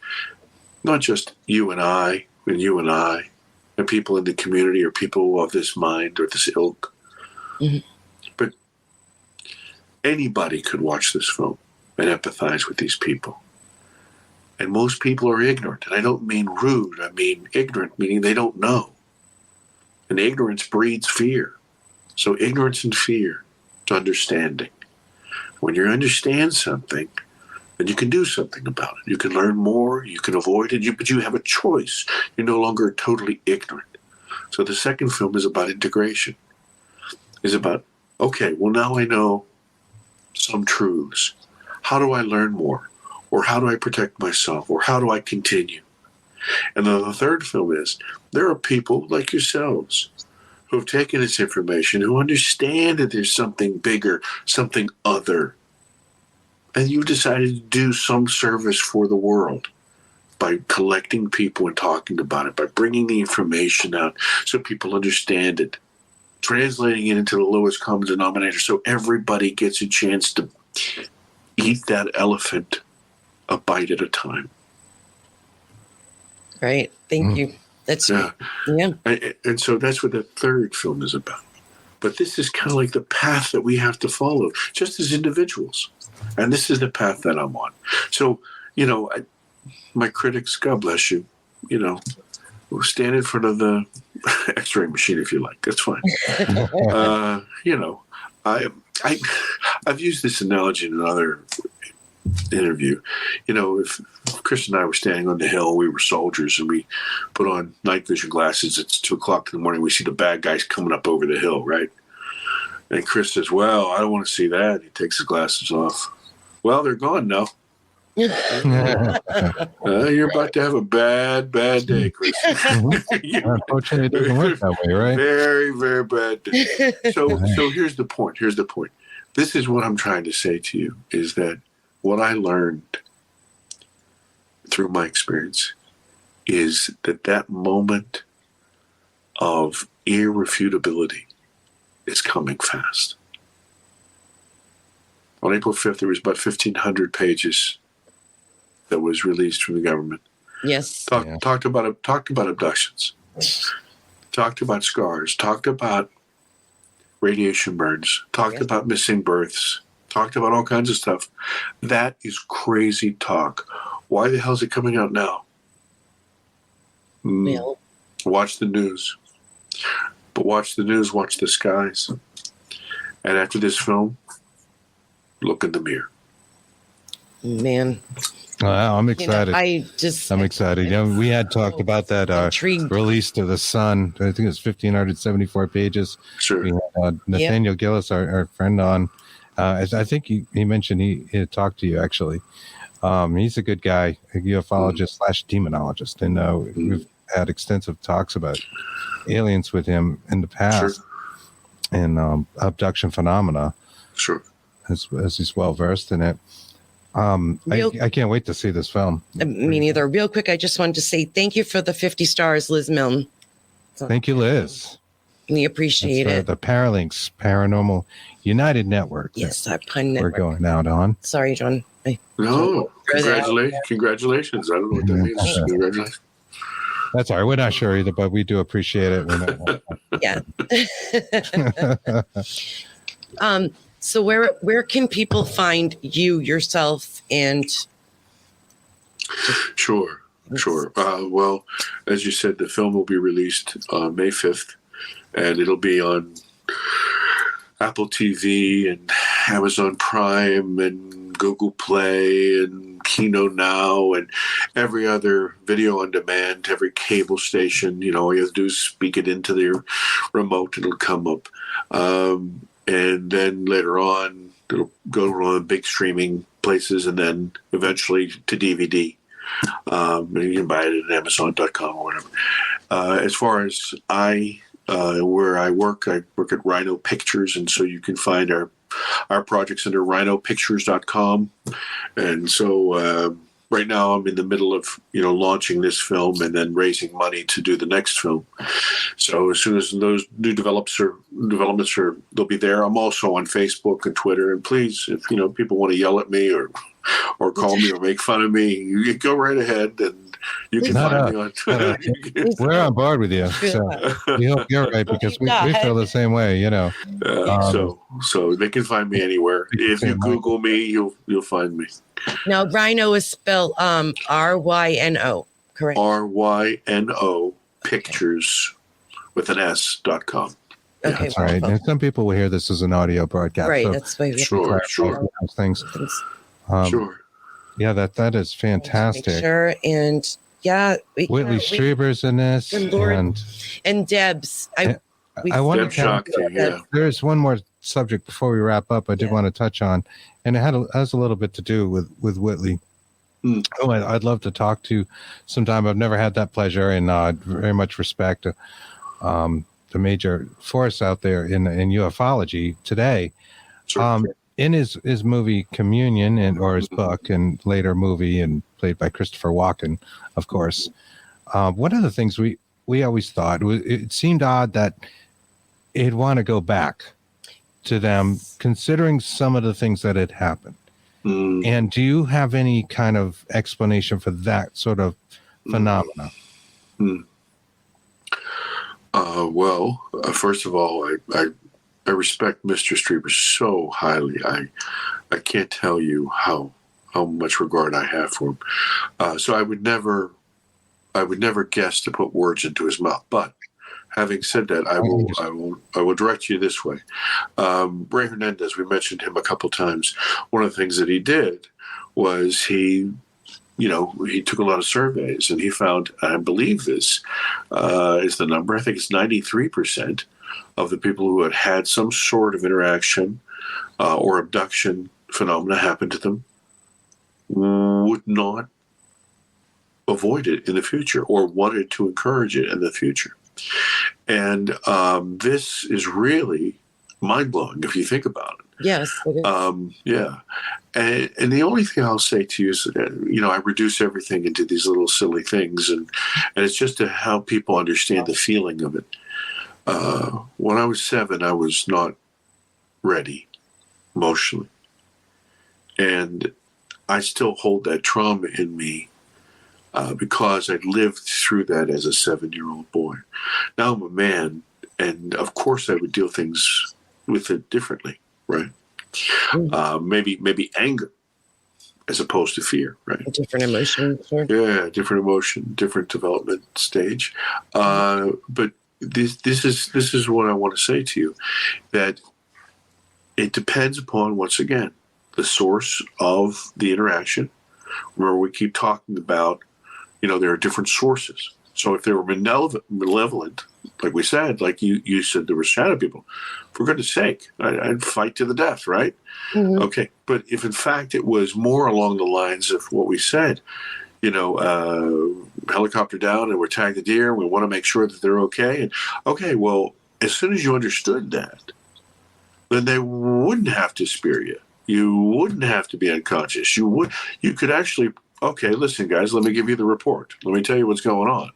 not just you and I, and people in the community or people of this mind or this ilk, but anybody could watch this film and empathize with these people. And most people are ignorant. And I don't mean rude. I mean ignorant, meaning they don't know. And ignorance breeds fear. So ignorance and fear to understanding. When you understand something, then you can do something about it. You can learn more. You can avoid it. But you have a choice. You're no longer totally ignorant. So the second film is about integration. It's about, okay, well, now I know some truths. How do I learn more? Or how do I protect myself? Or how do I continue? And then the third film is, there are people like yourselves who have taken this information, who understand that there's something bigger, something other. And you've decided to do some service for the world by collecting people and talking about it, by bringing the information out so people understand it, translating it into the lowest common denominator so everybody gets a chance to eat that elephant a bite at a time. Right. Thank you. That's And so that's what the third film is about. But this is kind of like the path that we have to follow, just as individuals. And this is the path that I'm on. So, my critics, God bless you, stand in front of the X-ray machine if you like. That's fine. I've used this analogy in another interview. If Chris and I were standing on the hill, we were soldiers, and we put on night vision glasses. It's 2:00 in the morning. We see the bad guys coming up over the hill, right? And Chris says, "Well, I don't want to see that." He takes his glasses off. Well, they're gone now. You're about to have a bad day, Chris. Unfortunately, it doesn't work that way, right? Very, very bad day. So here's the point. This is what I'm trying to say to you, is that what I learned through my experience is that moment of irrefutability is coming fast. On April 5th, there was about 1,500 pages that was released from the government. Yes. Talked about abductions, talked about scars, talked about radiation burns, talked about missing births, talked about all kinds of stuff. That is crazy talk. Why the hell is it coming out now? Watch the news. But watch the news, watch the skies. And after this film, look in the mirror. Man. Wow, I'm excited. I'm excited. We had talked about that release to the Sun. I think it was 1,574 pages. Sure. We had Nathaniel Gillis, our friend, on. I think he mentioned he had talked to you, actually. He's a good guy, a ufologist / demonologist. And we've had extensive talks about aliens with him in the past. Sure. And abduction phenomena. Sure. As he's well versed in it. I can't wait to see this film. Me neither. Real quick, I just wanted to say thank you for the 50 stars, Liz Milne. Thank you, Liz. We appreciate it. The Paralinks Paranormal United Network. Yes, our pun network. We're going out on. Sorry, John. No, congratulations. I don't know what that means. Congratulations. That's all right. We're not sure either, but we do appreciate it. Yeah. So where can people find you, yourself, and? Sure. Well, as you said, the film will be released on May 5th, and it'll be on Apple TV and Amazon Prime and Google Play and Kino Now and every other video on demand, every cable station. All you have to do is speak it into the remote and it'll come up. And then later on, it'll go on big streaming places and then eventually to DVD. You can buy it at Amazon.com or whatever. As far as where I work at RYNO Pictures, and so you can find our projects under RYNOPictures.com. And so right now I'm in the middle of launching this film and then raising money to do the next film. So as soon as those new developments are, they'll be there. I'm also on Facebook and Twitter. And please, if people want to yell at me or call me or make fun of me, you go right ahead and you can find me on Twitter. We're on board with you. So we hope you're right, because we feel the same way, So they can find me anywhere. If you Google me, you'll find me. Now, RYNO is spelled RYNO, correct? RYNO Pictures with an S.com. Okay, that's right. And some people will hear this as an audio broadcast. Right, so that's why we sure. Those things. Sure. Yeah, that is fantastic. Sure, and Whitley Strieber's in this, and Debs. I want to. There's one more subject before we wrap up. I did want to touch on, and it has a little bit to do with Whitley. Oh, I'd love to talk to sometime. I've never had that pleasure, and very much respect the major force out there in ufology today. Sure. In his movie Communion or his book and later movie, and played by Christopher Walken, of course. One of the things we always thought, it seemed odd that he'd want to go back to them, considering some of the things that had happened. And do you have any kind of explanation for that sort of phenomena? Well, first of all, respect Mr. Strieber so highly. I can't tell you how much regard I have for him. So I would never guess to put words into his mouth. But having said that, I will direct you this way. Ray Hernandez, we mentioned him a couple times. One of the things that he did was he took a lot of surveys, and he found, I believe this is the number, I think it's 93% of the people who had some sort of interaction or abduction phenomena happen to them would not avoid it in the future or wanted to encourage it in the future. And this is really mind-blowing if you think about it. Yes. It is. Yeah. And the only thing I'll say to you is that, I reduce everything into these little silly things, and it's just to help people understand the feeling of it. When I was 7, I was not ready emotionally. And I still hold that trauma in me because I lived through that as a 7-year-old boy. Now I'm a man, and of course I would deal things with it differently, right? Maybe anger as opposed to fear, right? A different emotion. Sure. Yeah, different emotion, different development stage. But this is what I want to say to you, that it depends upon, once again, the source of the interaction. Remember, we keep talking about, there are different sources. So if they were malevolent, like we said, like you said, there were shadow people, for goodness sake, I'd fight to the death, right? Mm-hmm. Okay. But if in fact it was more along the lines of what we said, helicopter down and we're tagging the deer, and we want to make sure that they're okay. And okay, well, as soon as you understood that, then they wouldn't have to spear you. You wouldn't have to be unconscious. You could actually, okay, listen, guys, let me give you the report. Let me tell you what's going on.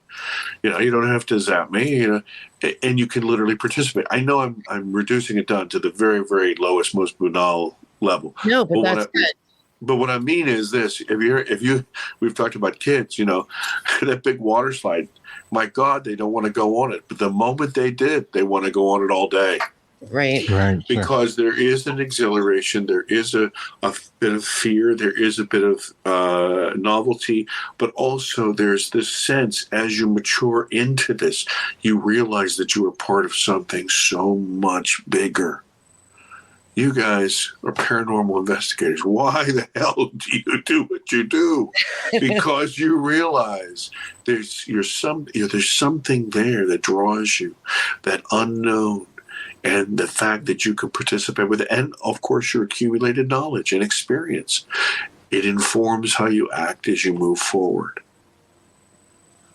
You don't have to zap me, and you can literally participate. I know I'm reducing it down to the very, very lowest, most banal level. No, but that's good. But what I mean is this: we've talked about kids, that big water slide. My God, they don't want to go on it. But the moment they did, they want to go on it all day. Right. Because there is an exhilaration, there is a bit of fear, there is a bit of novelty, but also there's this sense, as you mature into this, you realize that you are part of something so much bigger. You guys are paranormal investigators. Why the hell do you do what you do? Because you realize there's something there that draws you, that unknown. And the fact that you can participate with it, and of course your accumulated knowledge and experience, it informs how you act as you move forward.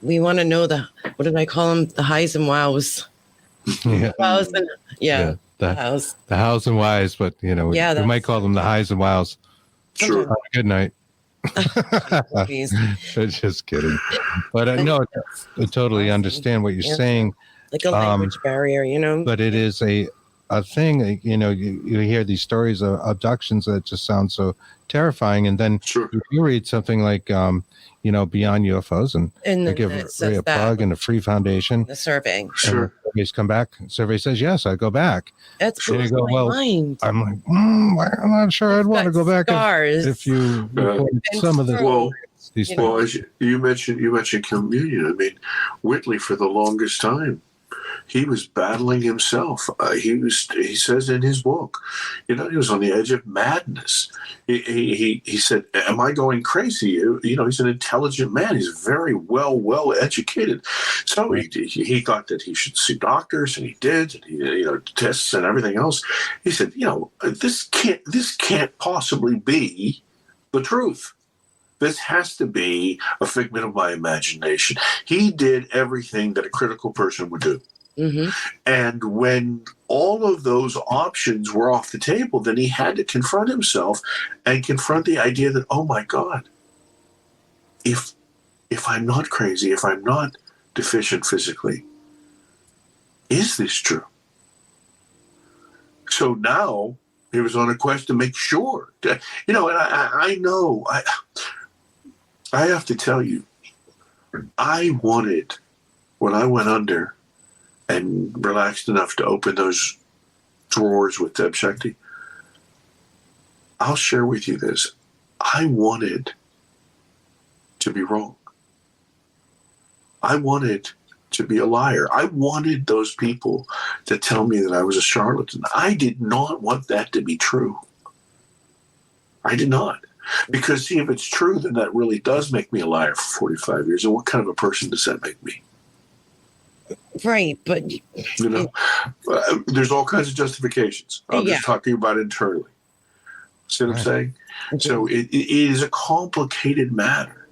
We want to know what did I call them? The highs and wows. Yeah. The hows. The hows and whys, but we might call them the highs and wows. Sure. Good night. Just kidding. But no, I totally understand what you're saying. Like a language barrier, But it is a thing, you hear these stories of abductions that just sound so terrifying. And then you read something like, Beyond UFOs, and they give Ray a plug and a free foundation. The survey. Sure. Surveys come back. Survey says, yes, I go back. That's and you go, well, mind. I'm like, I'm not sure I'd want to go back if you reported some of the. Well, as you mentioned communion. I mean, Whitley, for the longest time, he was battling himself. He says in his book, he was on the edge of madness. He said, am I going crazy? He's an intelligent man. He's very well educated. So he thought that he should see doctors, and he did, and tests and everything else. He said, this can't possibly be the truth. This has to be a figment of my imagination. He did everything that a critical person would do. Mm-hmm. And when all of those options were off the table, then he had to confront himself and confront the idea that, oh my God, if I'm not crazy, if I'm not deficient physically, is this true? So now he was on a quest to make sure, and I know, I have to tell you, I wanted, when I went under and relaxed enough to open those drawers with Deb Shakti, I'll share with you this. I wanted to be wrong. I wanted to be a liar. I wanted those people to tell me that I was a charlatan. I did not want that to be true. I did not. Because, see, if it's true, then that really does make me a liar for 45 years. And what kind of a person does that make me? Right, but... You know, there's all kinds of justifications. I'm just talking about internally. See what I'm saying? So it is a complicated matter.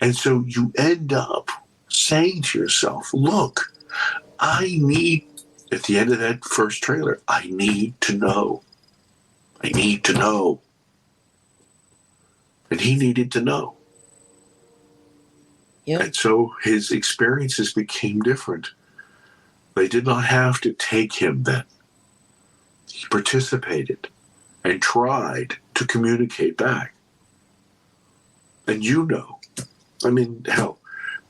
And so you end up saying to yourself, look, I need, at the end of that first trailer, I need to know. I need to know. And he needed to know. Yep. And so his experiences became different. They did not have to take him then. He participated and tried to communicate back. And you know, I mean, hell,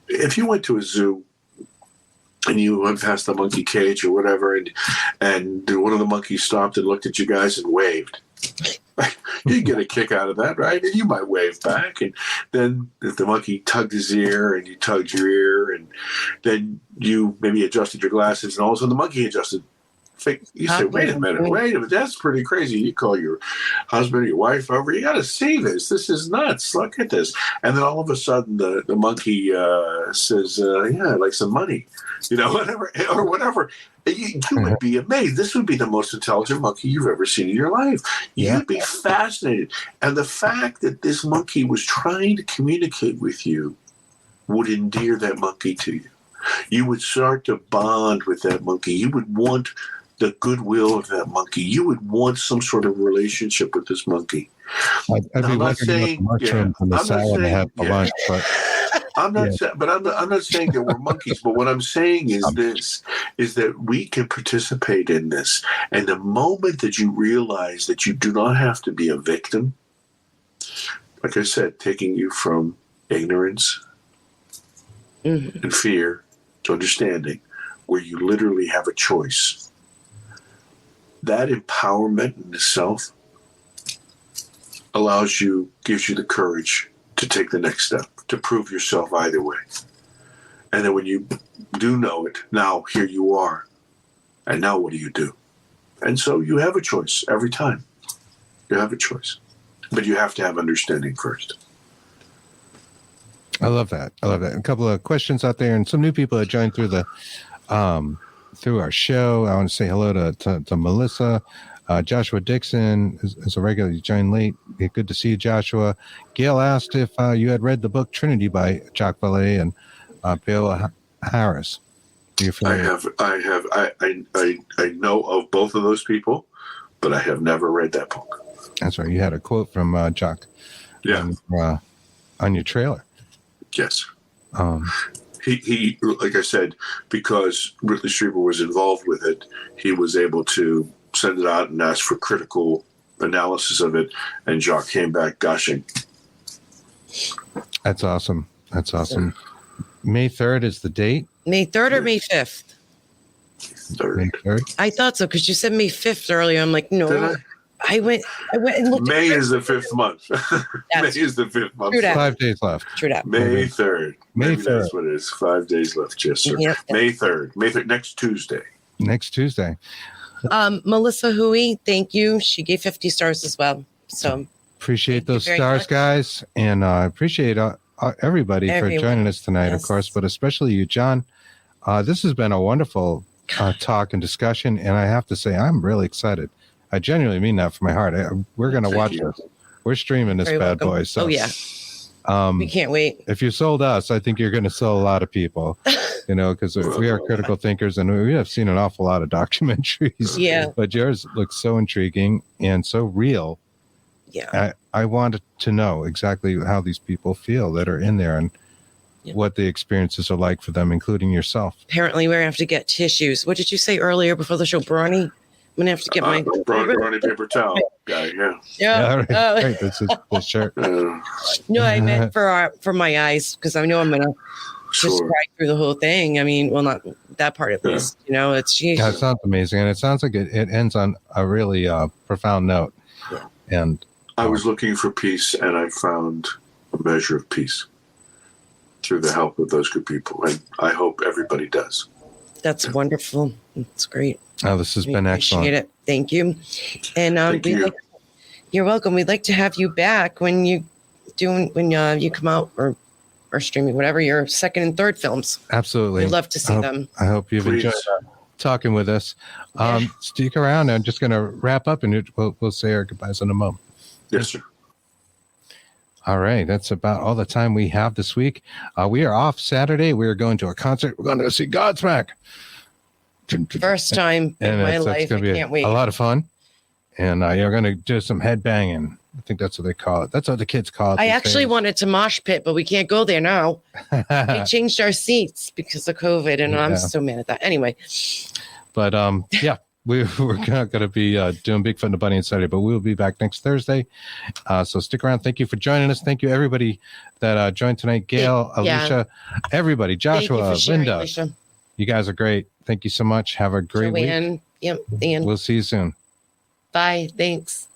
if you went to a zoo and you went past the monkey cage or whatever, and one of the monkeys stopped and looked at you guys and waved, you get a kick out of that, right? And you might wave back. And then if the monkey tugged his ear and you tugged your ear, and then you maybe adjusted your glasses, and all of a sudden the monkey adjusted. You say, wait a minute, that's pretty crazy. You call your husband or your wife over, you got to see this. This is nuts. Look at this. And then all of a sudden the monkey says, yeah, I'd like some money, you know, whatever, or whatever. You would be amazed. This would be the most intelligent monkey you've ever seen in your life. You'd be fascinated. And the fact that this monkey was trying to communicate with you would endear that monkey to you. You would start to bond with that monkey. You would want the goodwill of that monkey. You would want some sort of relationship with this monkey. I'd be wondering what the mushrooms and the salad I have for lunch, but I'm not saying that we're monkeys, but what I'm saying is this, is that we can participate in this. And the moment that you realize that you do not have to be a victim, like I said, taking you from ignorance and fear to understanding, where you literally have a choice. That empowerment in itself gives you the courage to take the next step, to prove yourself either way. And then when you do know it, now here you are. And now what do you do? And so you have a choice every time. You have a choice. But you have to have understanding first. I love that. A couple of questions out there, and some new people that joined through the through our show. I want to say hello to Melissa. Joshua Dixon is a regular. You joined late. Good to see you, Joshua. Gail asked if you had read the book Trinity by Jacques Vallée and Paola Harris. I have. I know of both of those people, but I have never read that book. That's right. You had a quote from Jacques. Yeah. On your trailer. Yes. He, like I said, because Ridley Strieber was involved with it, he was able to send it out and ask for critical analysis of it, and Jacques came back gushing. That's awesome. May 3rd is the date. May 3rd or May 5th? 3rd. May 3rd? I thought so, because you said May 5th earlier. I'm like, no. I went and looked. May is the 5th month. May is the 5th month. True that. 5 days left. True that. May 3rd. May Maybe 3rd. That's what it is. 5 days left. Yes, sir. Yep. May 3rd. May 3rd. Next Tuesday. Melissa Hui, thank you. She gave 50 stars as well. So appreciate those stars, guys, and appreciate everybody for joining us tonight, of course, but especially you, John. This has been a wonderful talk and discussion, and I have to say I'm really excited. I genuinely mean that from my heart. We're going to watch this. We're streaming this bad boy. So, we can't wait. If you sold us, I think you're going to sell a lot of people, because we are critical thinkers, and we have seen an awful lot of documentaries. Yeah. But yours looks so intriguing and so real. Yeah. I wanted to know exactly how these people feel that are in there and what the experiences are like for them, including yourself. Apparently, we're going to have to get tissues. What did you say earlier before the show, Brawny? I'm gonna have to get my Brawny paper towel guy. Right. That's his shirt. No, I meant for my eyes, because I know I'm gonna just Sure. cry through the whole thing. I mean, well, not that part at least. You know, it's geez. Yeah, it sounds amazing, and it sounds like it ends on a really profound note. Yeah. And I was looking for peace, and I found a measure of peace through the help of those good people, and I hope everybody does. That's wonderful. It's great. oh, this has We been appreciate excellent. it. Thank you. And Thank you. You're welcome. We'd like to have you back when you come out or streaming, whatever your second and third films. Absolutely. We'd love to see them. I hope you've Please. enjoyed talking with us. Stick around. I'm just going to wrap up, and we'll say our goodbyes in a moment. Yes, sir. All right. That's about all the time we have this week. We are off Saturday. We are going to a concert. We're going to go see Godsmack. First time in And my it's life. I going to be can't wait. a lot of fun. And you're going to do some headbanging. I think that's what they call it. That's what the kids call it. I these actually days. wanted to mosh pit, but we can't go there now. They changed our seats because of COVID, and I'm Yeah. so mad at that. Anyway, But yeah, we're not going to be doing Bigfoot and the Bunny on Saturday, but we'll be back next Thursday. So stick around. Thank you for joining us. Thank you, everybody that joined tonight. Gail, Yeah. Alicia, everybody, thank you Joshua, for sharing, Linda. Alicia. You guys are great. Thank you so much. Have a great week. Joanne. Yep. And We'll see you soon. bye. Thanks.